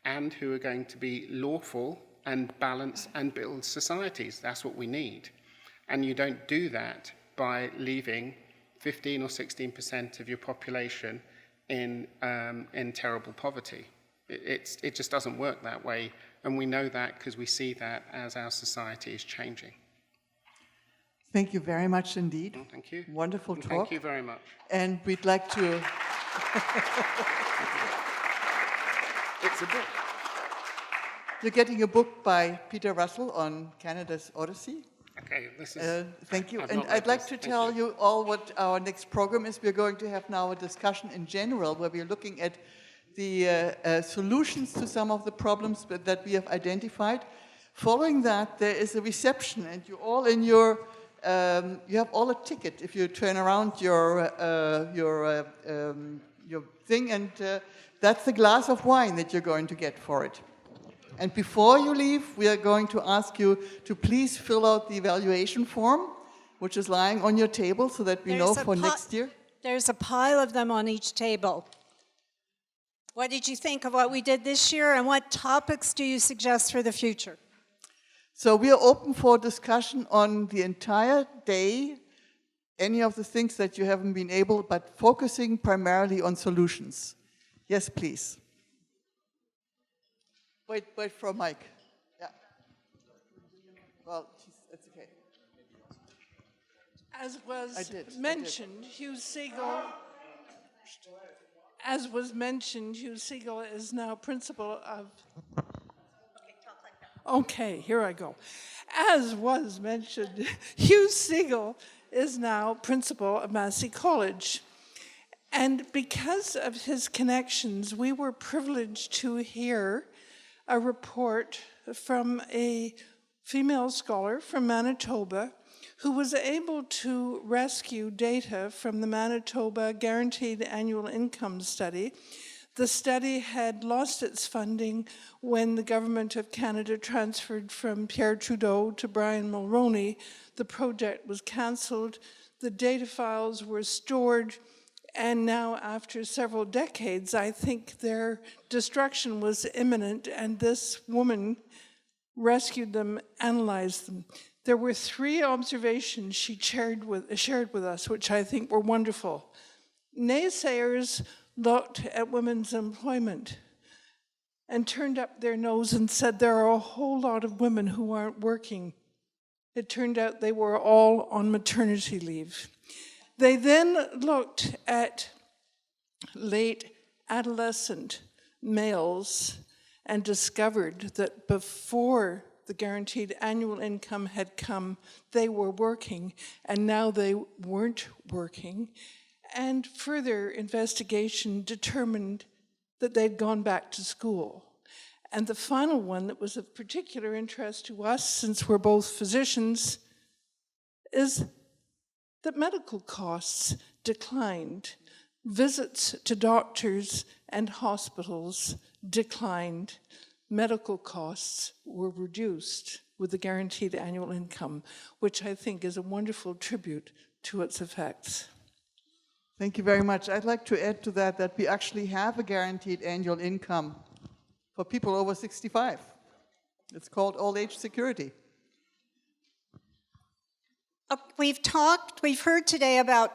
and who are going to be lawful and balance and build societies. That's what we need. And you don't do that by leaving 15 or 16% of your population in terrible poverty. It just doesn't work that way, and we know that because we see that as our society is changing. Thank you very much indeed. Thank you. Wonderful talk. Thank you very much. And we'd like to... It's a book. You're getting a book by Peter Russell on Canada's Odyssey. Okay, this is... Thank you. I've And not read I'd like this. to Thank tell you all what our next program is. We're going to have now a discussion in general where we're looking at the solutions to some of the problems that we have identified. Following that, there is a reception, and you all in your... you have all a ticket if you turn around your thing, and that's a glass of wine that you're going to get for it. And before you leave, we are going to ask you to please fill out the evaluation form, which is lying on your table so that we know for next year. There's a pile of them on each table. What did you think of what we did this year, and what topics do you suggest for the future? So we are open for discussion on the entire day, any of the things that you haven't been able, but focusing primarily on solutions. Yes, please. Wait for Mike. Yeah. Well, it's okay. As was mentioned, Hugh Siegel. As was mentioned, Hugh Siegel is now principal of. Okay, here I go. As was mentioned, Hugh Siegel is now principal of Massey College. And because of his connections, we were privileged to hear a report from a female scholar from Manitoba who was able to rescue data from the Manitoba Guaranteed Annual Income Study. The study had lost its funding when the government of Canada transferred from Pierre Trudeau to Brian Mulroney. The project was cancelled, the data files were stored, and now after several decades, I think their destruction was imminent, and this woman rescued them, analyzed them. There were 3 observations she shared with us, which I think were wonderful. Naysayers looked at women's employment and turned up their nose and said there are a whole lot of women who aren't working. It turned out they were all on maternity leave. They then looked at late adolescent males and discovered that before the guaranteed annual income had come, they were working, and now they weren't working. And further investigation determined that they'd gone back to school. And the final one that was of particular interest to us, since we're both physicians, is that medical costs declined. Visits to doctors and hospitals declined. Medical costs were reduced with the guaranteed annual income, which I think is a wonderful tribute to its effects. Thank you very much. I'd like to add to that we actually have a guaranteed annual income for people over 65. It's called old age security. We've heard today about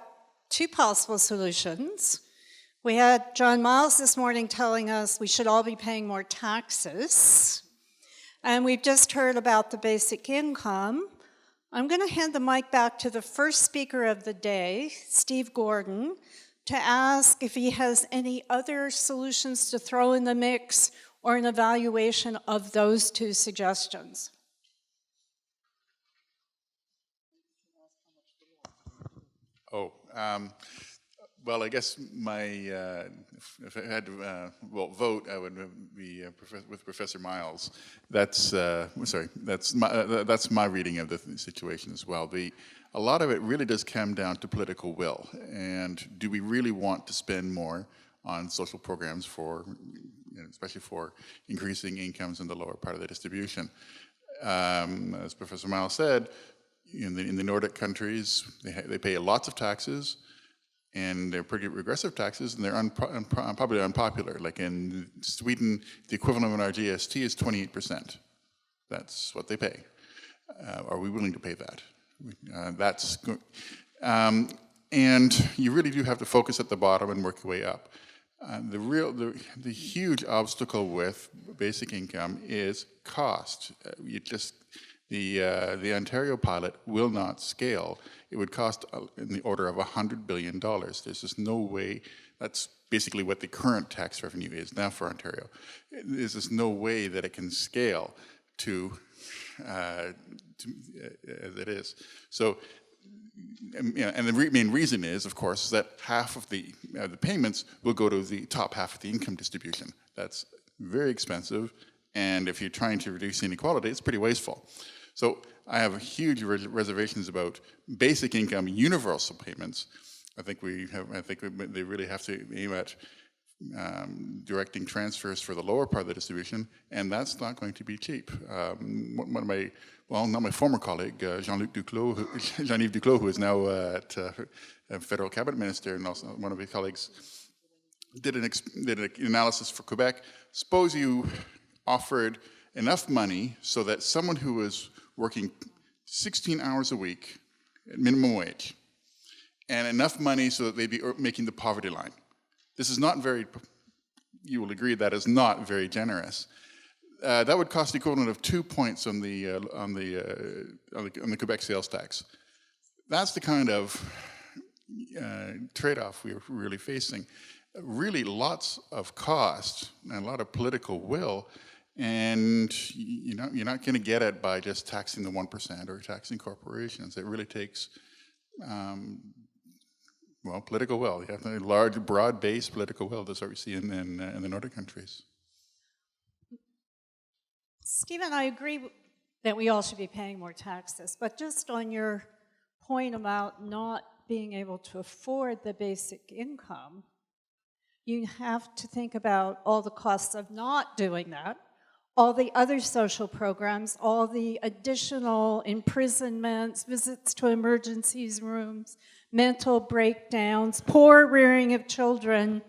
2 possible solutions. We had John Miles this morning telling us we should all be paying more taxes. And we've just heard about the basic income. I'm going to hand the mic back to the first speaker of the day, Steve Gordon, to ask if he has any other solutions to throw in the mix or an evaluation of those 2 suggestions. Well, I guess my, if I had to vote, I would be with Professor Miles. That's my reading of the situation as well. A lot of it really does come down to political will, and do we really want to spend more on social programs for, especially for increasing incomes in the lower part of the distribution? As Professor Miles said, in the Nordic countries, they pay lots of taxes, and they're pretty regressive taxes, and they're probably unpopular. Like in Sweden, the equivalent of an RGST is 28%. That's what they pay. Are we willing to pay that? And you really do have to focus at the bottom and work your way up. The huge obstacle with basic income is cost. The Ontario pilot will not scale. It would cost in the order of $100 billion. There's just no way. That's basically what the current tax revenue is now for Ontario. There's just no way that it can scale to as it is. So, and the main reason is, of course, that half of the payments will go to the top half of the income distribution. That's very expensive, and if you're trying to reduce inequality, it's pretty wasteful. So I have huge reservations about basic income universal payments. I think they really have to aim at directing transfers for the lower part of the distribution, and that's not going to be cheap. One of my, well, not my former colleague, Jean-Yves Duclos, who is now a federal cabinet minister, and also one of his colleagues, did an analysis for Quebec. Suppose you offered enough money so that someone who was working 16 hours a week at minimum wage, and enough money so that they'd be making the poverty line. This is not very, you will agree that is not very generous. That would cost the equivalent of 2 points on the Quebec sales tax. That's the kind of trade-off we're really facing. Really lots of cost and a lot of political will, and you're not going to get it by just taxing the 1% or taxing corporations. It really takes political will. You have a large, broad-based political will. That's what we see in the Nordic countries. Stephen, I agree that we all should be paying more taxes, but just on your point about not being able to afford the basic income, you have to think about all the costs of not doing that, all the other social programs, all the additional imprisonments, visits to emergencies rooms, mental breakdowns, poor rearing of children.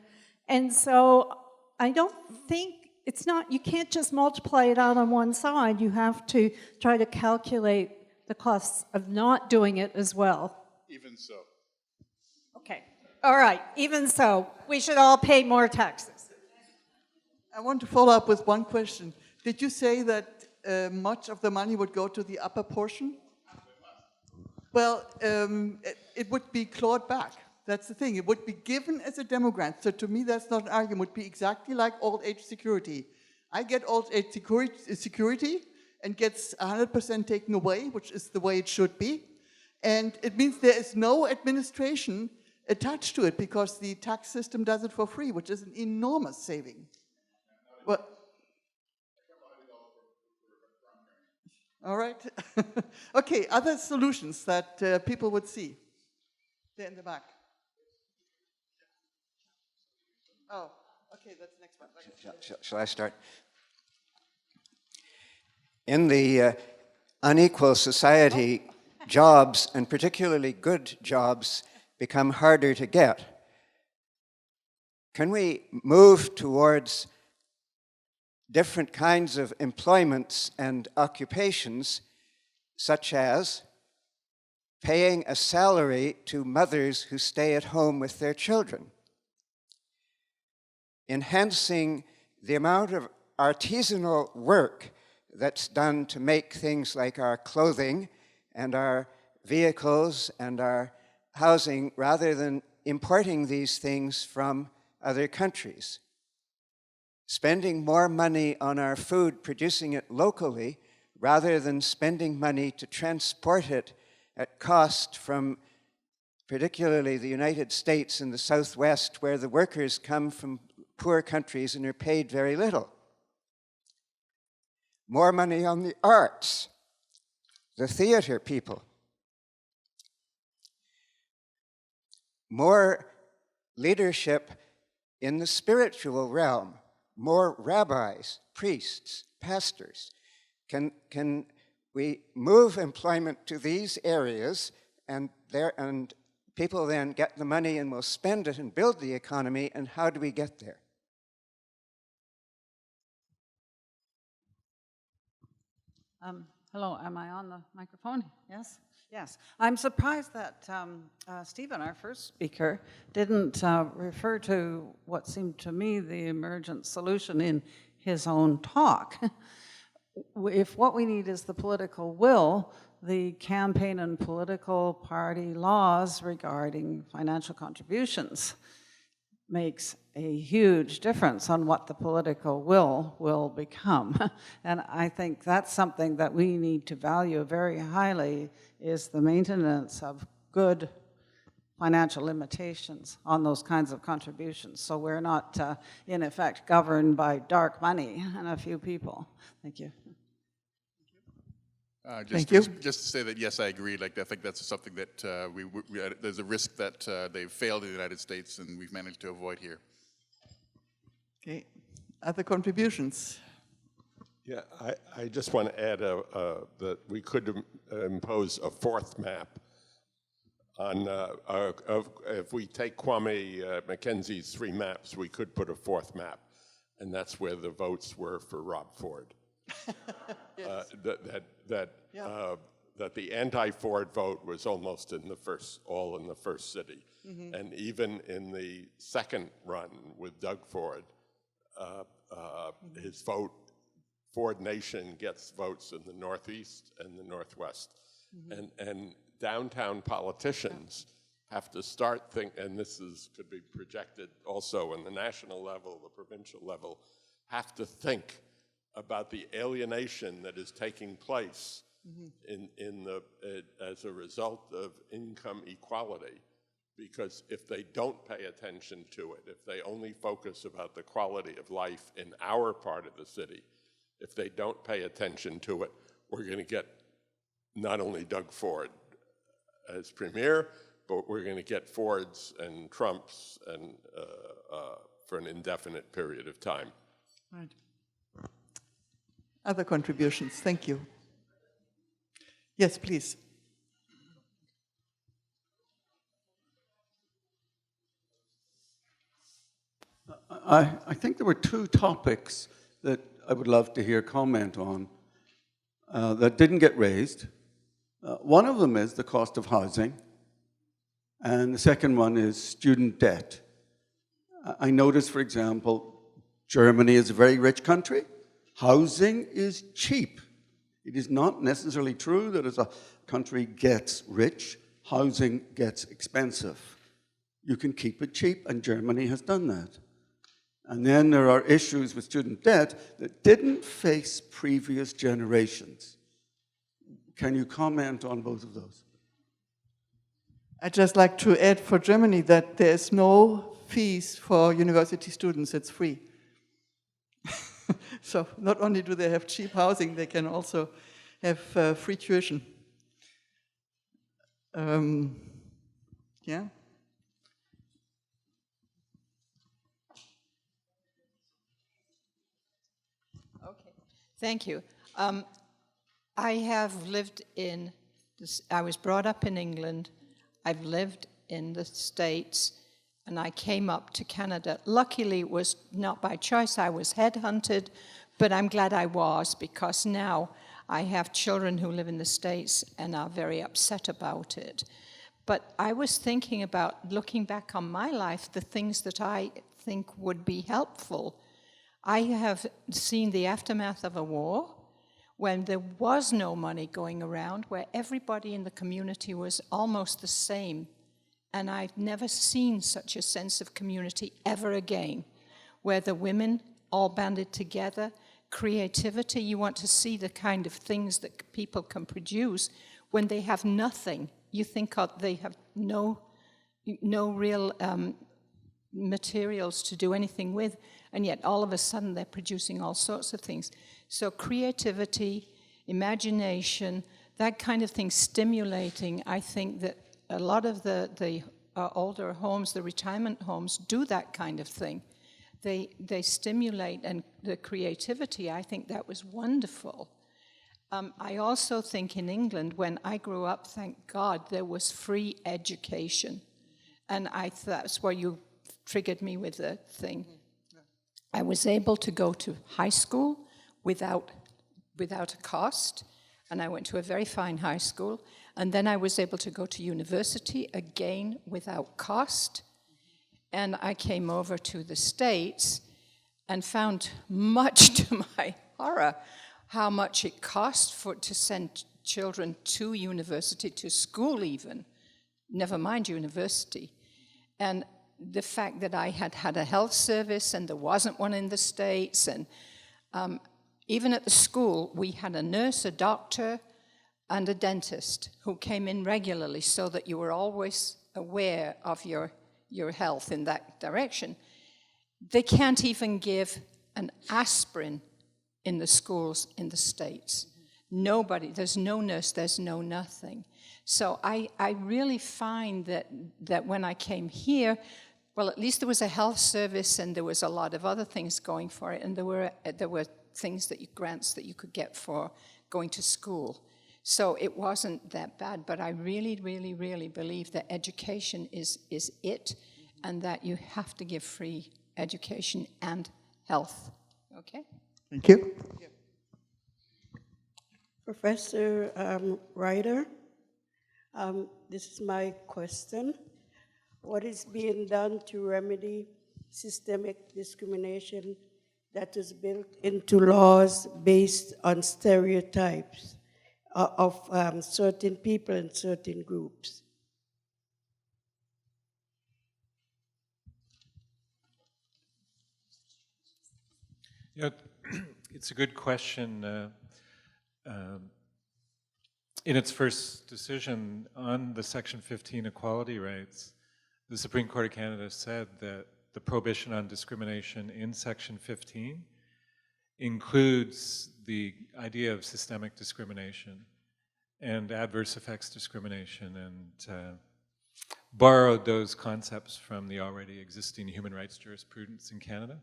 And so I don't think it's not, you can't just multiply it out on one side. You have to try to calculate the costs of not doing it as well. Even so. Okay. All right. Even so, we should all pay more taxes. I want to follow up with one question. Did you say that much of the money would go to the upper portion? Well, it would be clawed back. That's the thing. It would be given as a demo grant. So to me, that's not an argument. It would be exactly like old age security. I get old age security and gets 100% taken away, which is the way it should be. And it means there is no administration attached to it because the tax system does it for free, which is an enormous saving. Well, all right. Okay, other solutions that people would see. There in the back. Oh, okay, that's the next one. Shall I start? In the unequal society, jobs, and particularly good jobs, become harder to get. Can we move towards different kinds of employments and occupations, such as paying a salary to mothers who stay at home with their children, enhancing the amount of artisanal work that's done to make things like our clothing and our vehicles and our housing, rather than importing these things from other countries. Spending more money on our food, producing it locally, rather than spending money to transport it at cost from particularly the United States and the Southwest, where the workers come from poor countries and are paid very little. More money on the arts, the theater people. More leadership in the spiritual realm, more rabbis, priests, pastors. Can we move employment to these areas and people then get the money and will spend it and build the economy, and how do we get there? Hello, am I on the microphone? Yes? Yes. I'm surprised that Stephen, our first speaker, didn't refer to what seemed to me the emergent solution in his own talk. If what we need is the political will, the campaign and political party laws regarding financial contributions makes a huge difference on what the political will become. And I think that's something that we need to value very highly, is the maintenance of good financial limitations on those kinds of contributions. So we're not, in effect, governed by dark money and a few people. Thank you. Thank you. Just to say that, yes, I agree. Like, I think that's something that there's a risk that they've failed in the United States and we've managed to avoid here. Okay, other contributions? Yeah, I just want to add that we could impose a fourth map on, if we take Kwame McKenzie's 3 maps, we could put a fourth map, and that's where the votes were for Rob Ford. Yes. That the anti-Ford vote was almost all in the first city. Mm-hmm. And even in the second run with Doug Ford, his vote, Ford Nation gets votes in the Northeast and the Northwest. Mm-hmm. And downtown politicians have to start and this could be projected also in the national level, the provincial level, have to think about the alienation that is taking place as a result of income equality. Because if they don't pay attention to it, if they only focus about the quality of life in our part of the city, If they don't pay attention to it, we're going to get not only Doug Ford as premier, but we're going to get Fords and Trumps and for an indefinite period of time. Right. Other contributions? Thank you. Yes, please. I think there were two topics that I would love to hear comment on that didn't get raised. One of them is the cost of housing, and the second one is student debt. I noticed, for example, Germany is a very rich country. Housing is cheap. It is not necessarily true that as a country gets rich, housing gets expensive. You can keep it cheap, and Germany has done that. And then there are issues with student debt that didn't face previous generations. Can you comment on both of those? I'd just like to add for Germany that there's no fees for university students, it's free. So not only do they have cheap housing, they can also have free tuition. Yeah. Okay, thank you. I have lived in, I was brought up in England, I've lived in the States, and I came up to Canada. Luckily, it was not by choice, I was headhunted, but I'm glad I was, because now I have children who live in the States and are very upset about it. But I was thinking about, looking back on my life, the things that I think would be helpful. I have seen the aftermath of a war, when there was no money going around, where everybody in the community was almost the same. And I've never seen such a sense of community ever again, where the women all banded together, creativity, you want to see the kind of things that people can produce when they have nothing. You think they have no real materials to do anything with, and yet all of a sudden they're producing all sorts of things. So creativity, imagination, that kind of thing, stimulating. I think that a lot of the older homes, the retirement homes, do that kind of thing. They stimulate, and the creativity, I think that was wonderful. I also think in England, when I grew up, thank God, there was free education. And that's where you triggered me with the thing. I was able to go to high school without a cost, and I went to a very fine high school, and then I was able to go to university, again, without cost, and I came over to the States and found, much to my horror, how much it cost to send children to university, to school even, never mind university. And the fact that I had had a health service and there wasn't one in the States, and even at the school, we had a nurse, a doctor, and a dentist who came in regularly so that you were always aware of your health in that direction. They can't even give an aspirin in the schools in the States. Nobody, there's no nurse, there's no nothing. So I really find that when I came here, well, at least there was a health service and there was a lot of other things going for it, and there were things grants that you could get for going to school. So it wasn't that bad, but I really, really, really believe that education is it, and that you have to give free education and health. Okay? Thank you. Professor Ryder, this is my question. What is being done to remedy systemic discrimination that is built into laws based on stereotypes of certain people and certain groups? Yeah, it's a good question. In its first decision on the Section 15 equality rights, the Supreme Court of Canada said that the prohibition on discrimination in Section 15 includes the idea of systemic discrimination and adverse effects discrimination, and borrowed those concepts from the already existing human rights jurisprudence in Canada.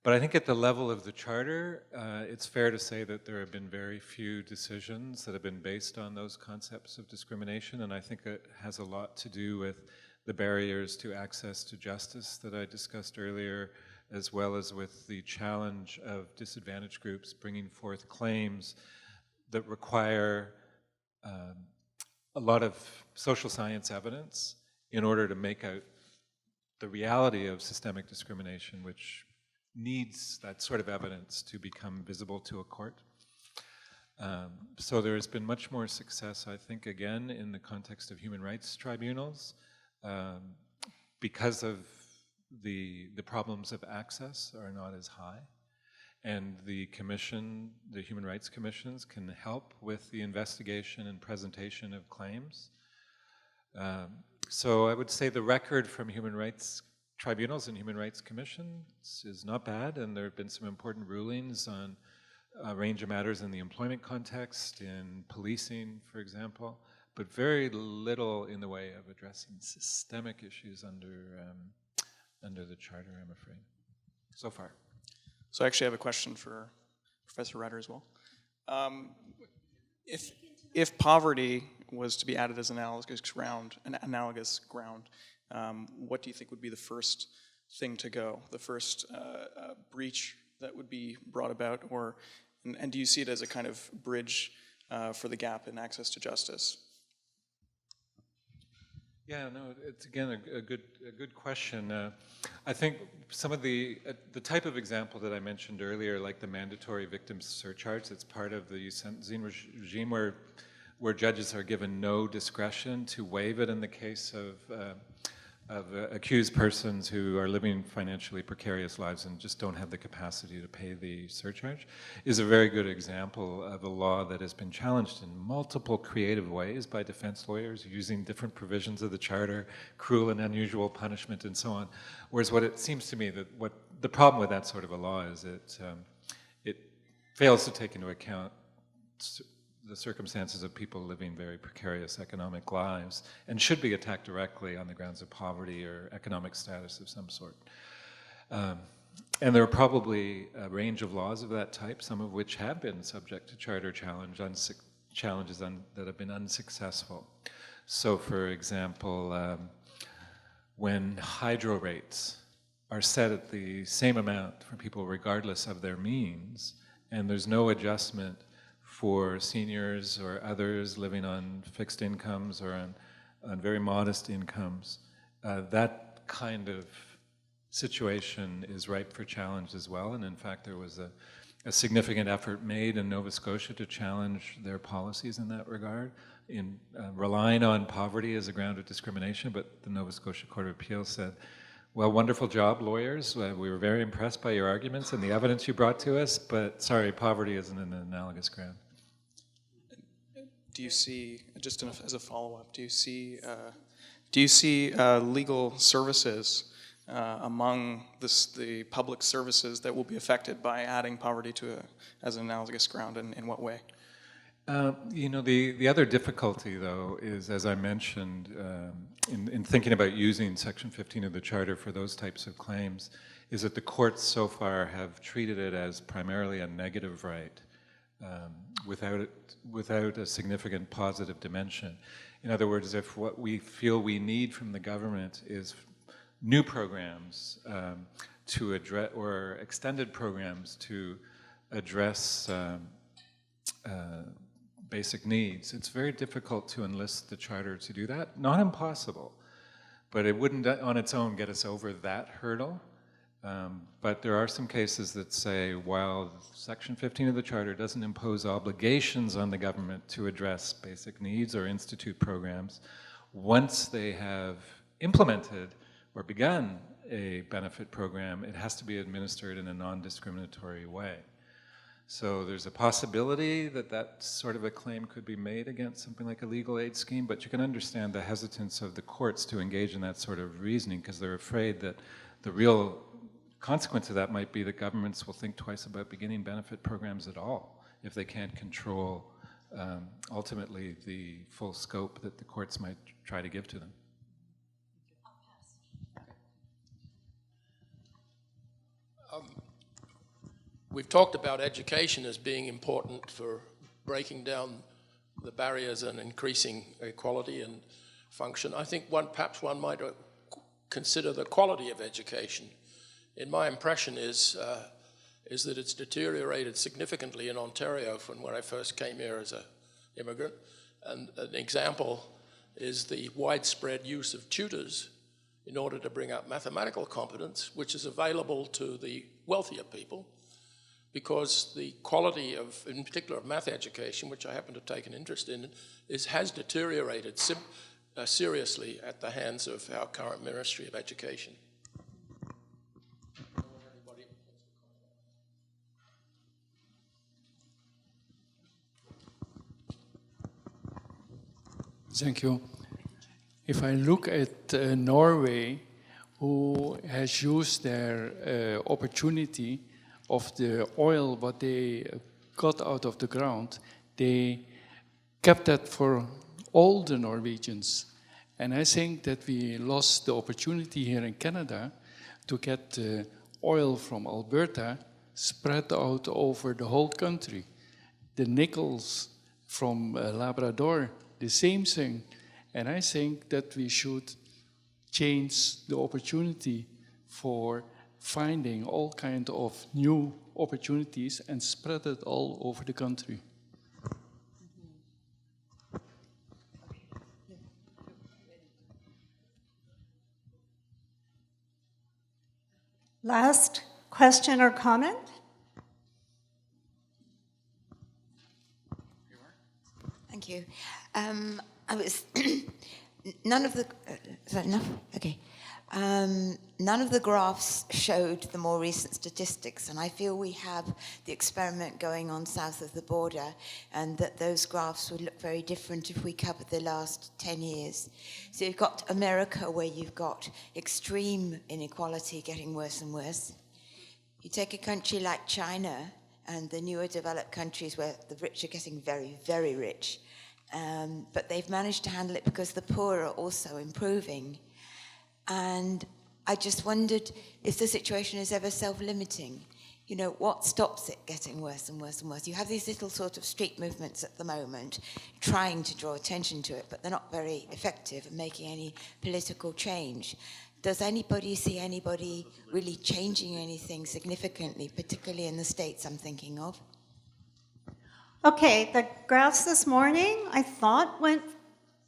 But I think at the level of the Charter, it's fair to say that there have been very few decisions that have been based on those concepts of discrimination, and I think it has a lot to do with the barriers to access to justice that I discussed earlier, as well as with the challenge of disadvantaged groups bringing forth claims that require a lot of social science evidence in order to make out the reality of systemic discrimination, which needs that sort of evidence to become visible to a court. So there's been much more success, I think, again, in the context of human rights tribunals, because of the problems of access are not as high. And the commission, the human rights commissions, can help with the investigation and presentation of claims. So I would say the record from human rights tribunals and human rights commissions is not bad, and there have been some important rulings on a range of matters in the employment context, in policing, for example, but very little in the way of addressing systemic issues under the Charter, I'm afraid, so far. So I actually have a question for Professor Ryder as well. If poverty was to be added as an analogous ground, what do you think would be the first thing to go, the first breach that would be brought about, and do you see it as a kind of bridge for the gap in access to justice? Yeah, no, it's again a good question. I think some of the type of example that I mentioned earlier, like the mandatory victims surcharge, that's part of the sentencing regime where judges are given no discretion to waive it in the case of accused persons who are living financially precarious lives and just don't have the capacity to pay the surcharge, is a very good example of a law that has been challenged in multiple creative ways by defense lawyers using different provisions of the Charter, cruel and unusual punishment and so on. Whereas what it seems to me that what the problem with that sort of a law is it fails to take into account the circumstances of people living very precarious economic lives, and should be attacked directly on the grounds of poverty or economic status of some sort. And there are probably a range of laws of that type, some of which have been subject to Charter challenges that have been unsuccessful. So for example, when hydro rates are set at the same amount for people regardless of their means, and there's no adjustment for seniors or others living on fixed incomes or on very modest incomes, that kind of situation is ripe for challenge as well. And in fact, there was a significant effort made in Nova Scotia to challenge their policies in that regard, in relying on poverty as a ground of discrimination. But the Nova Scotia Court of Appeal said, well, wonderful job, lawyers. We were very impressed by your arguments and the evidence you brought to us, but sorry, poverty isn't an analogous ground. Do you see, just as a follow-up, do you see legal services among the public services that will be affected by adding poverty as an analogous ground, and in what way? You know, the other difficulty, though, is, as I mentioned, in thinking about using Section 15 of the Charter for those types of claims, is that the courts so far have treated it as primarily a negative right, without a significant positive dimension. In other words, if what we feel we need from the government is new programs to address, or extended programs to address basic needs, it's very difficult to enlist the Charter to do that. Not impossible, but it wouldn't on its own get us over that hurdle. But there are some cases that say, while Section 15 of the Charter doesn't impose obligations on the government to address basic needs or institute programs, once they have implemented or begun a benefit program, it has to be administered in a non-discriminatory way. So there's a possibility that that sort of a claim could be made against something like a legal aid scheme, but you can understand the hesitance of the courts to engage in that sort of reasoning, because they're afraid that the real consequence of that might be that governments will think twice about beginning benefit programs at all if they can't control ultimately the full scope that the courts might try to give to them. We've talked about education as being important for breaking down the barriers and increasing equality and function. I think perhaps one might consider the quality of education. In my impression is that it's deteriorated significantly in Ontario from when I first came here as an immigrant. And an example is the widespread use of tutors in order to bring up mathematical competence, which is available to the wealthier people, because the quality of, in particular, of math education, which I happen to take an interest in, has deteriorated seriously at the hands of our current Ministry of Education. Thank you. If I look at Norway, who has used their opportunity of the oil, what they got out of the ground, they kept that for all the Norwegians. And I think that we lost the opportunity here in Canada to get oil from Alberta spread out over the whole country. The nickels from Labrador, the same thing. And I think that we should change the opportunity for finding all kinds of new opportunities and spread it all over the country. Last question or comment? Thank you. I was none of the is that enough? Okay. None of the graphs showed the more recent statistics, and I feel we have the experiment going on south of the border, and that those graphs would look very different if we covered the last 10 years. So you've got America, where you've got extreme inequality getting worse and worse. You take a country like China and the newer developed countries where the rich are getting very, very rich, but they've managed to handle it because the poor are also improving. And I just wondered if the situation is ever self-limiting. You know, what stops it getting worse and worse and worse? You have these little sort of street movements at the moment trying to draw attention to it, but they're not very effective in making any political change. Does anybody see anybody really changing anything significantly, particularly in the States I'm thinking of? Okay, the graphs this morning I thought went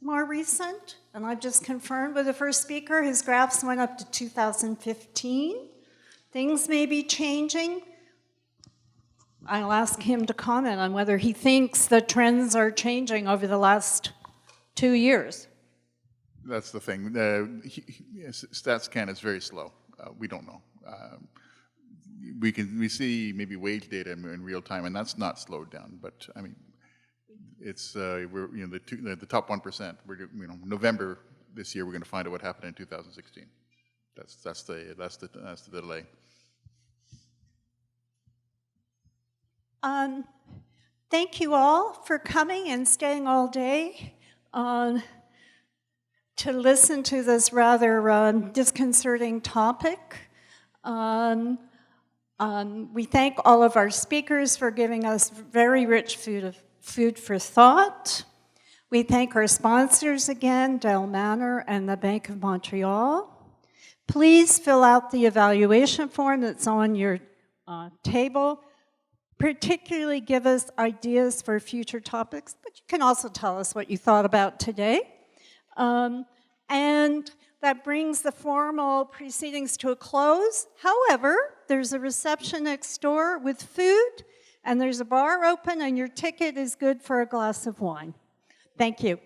more recent, and I've just confirmed with the first speaker, his graphs went up to 2015. Things may be changing. I'll ask him to comment on whether he thinks the trends are changing over the last 2 years. That's the thing. StatsCan is very slow. We don't know. We see maybe wage data in real time, and that's not slowed down. But I mean, it's we're the top 1%. We're November this year. We're going to find out what happened in 2016. That's the delay. Thank you all for coming and staying all day to listen to this rather disconcerting topic. We thank all of our speakers for giving us very rich food for thought. We thank our sponsors again, Del Manor and the Bank of Montreal. Please fill out the evaluation form that's on your table. Particularly give us ideas for future topics, but you can also tell us what you thought about today. And that brings the formal proceedings to a close. However, there's a reception next door with food, and there's a bar open, and your ticket is good for a glass of wine. Thank you.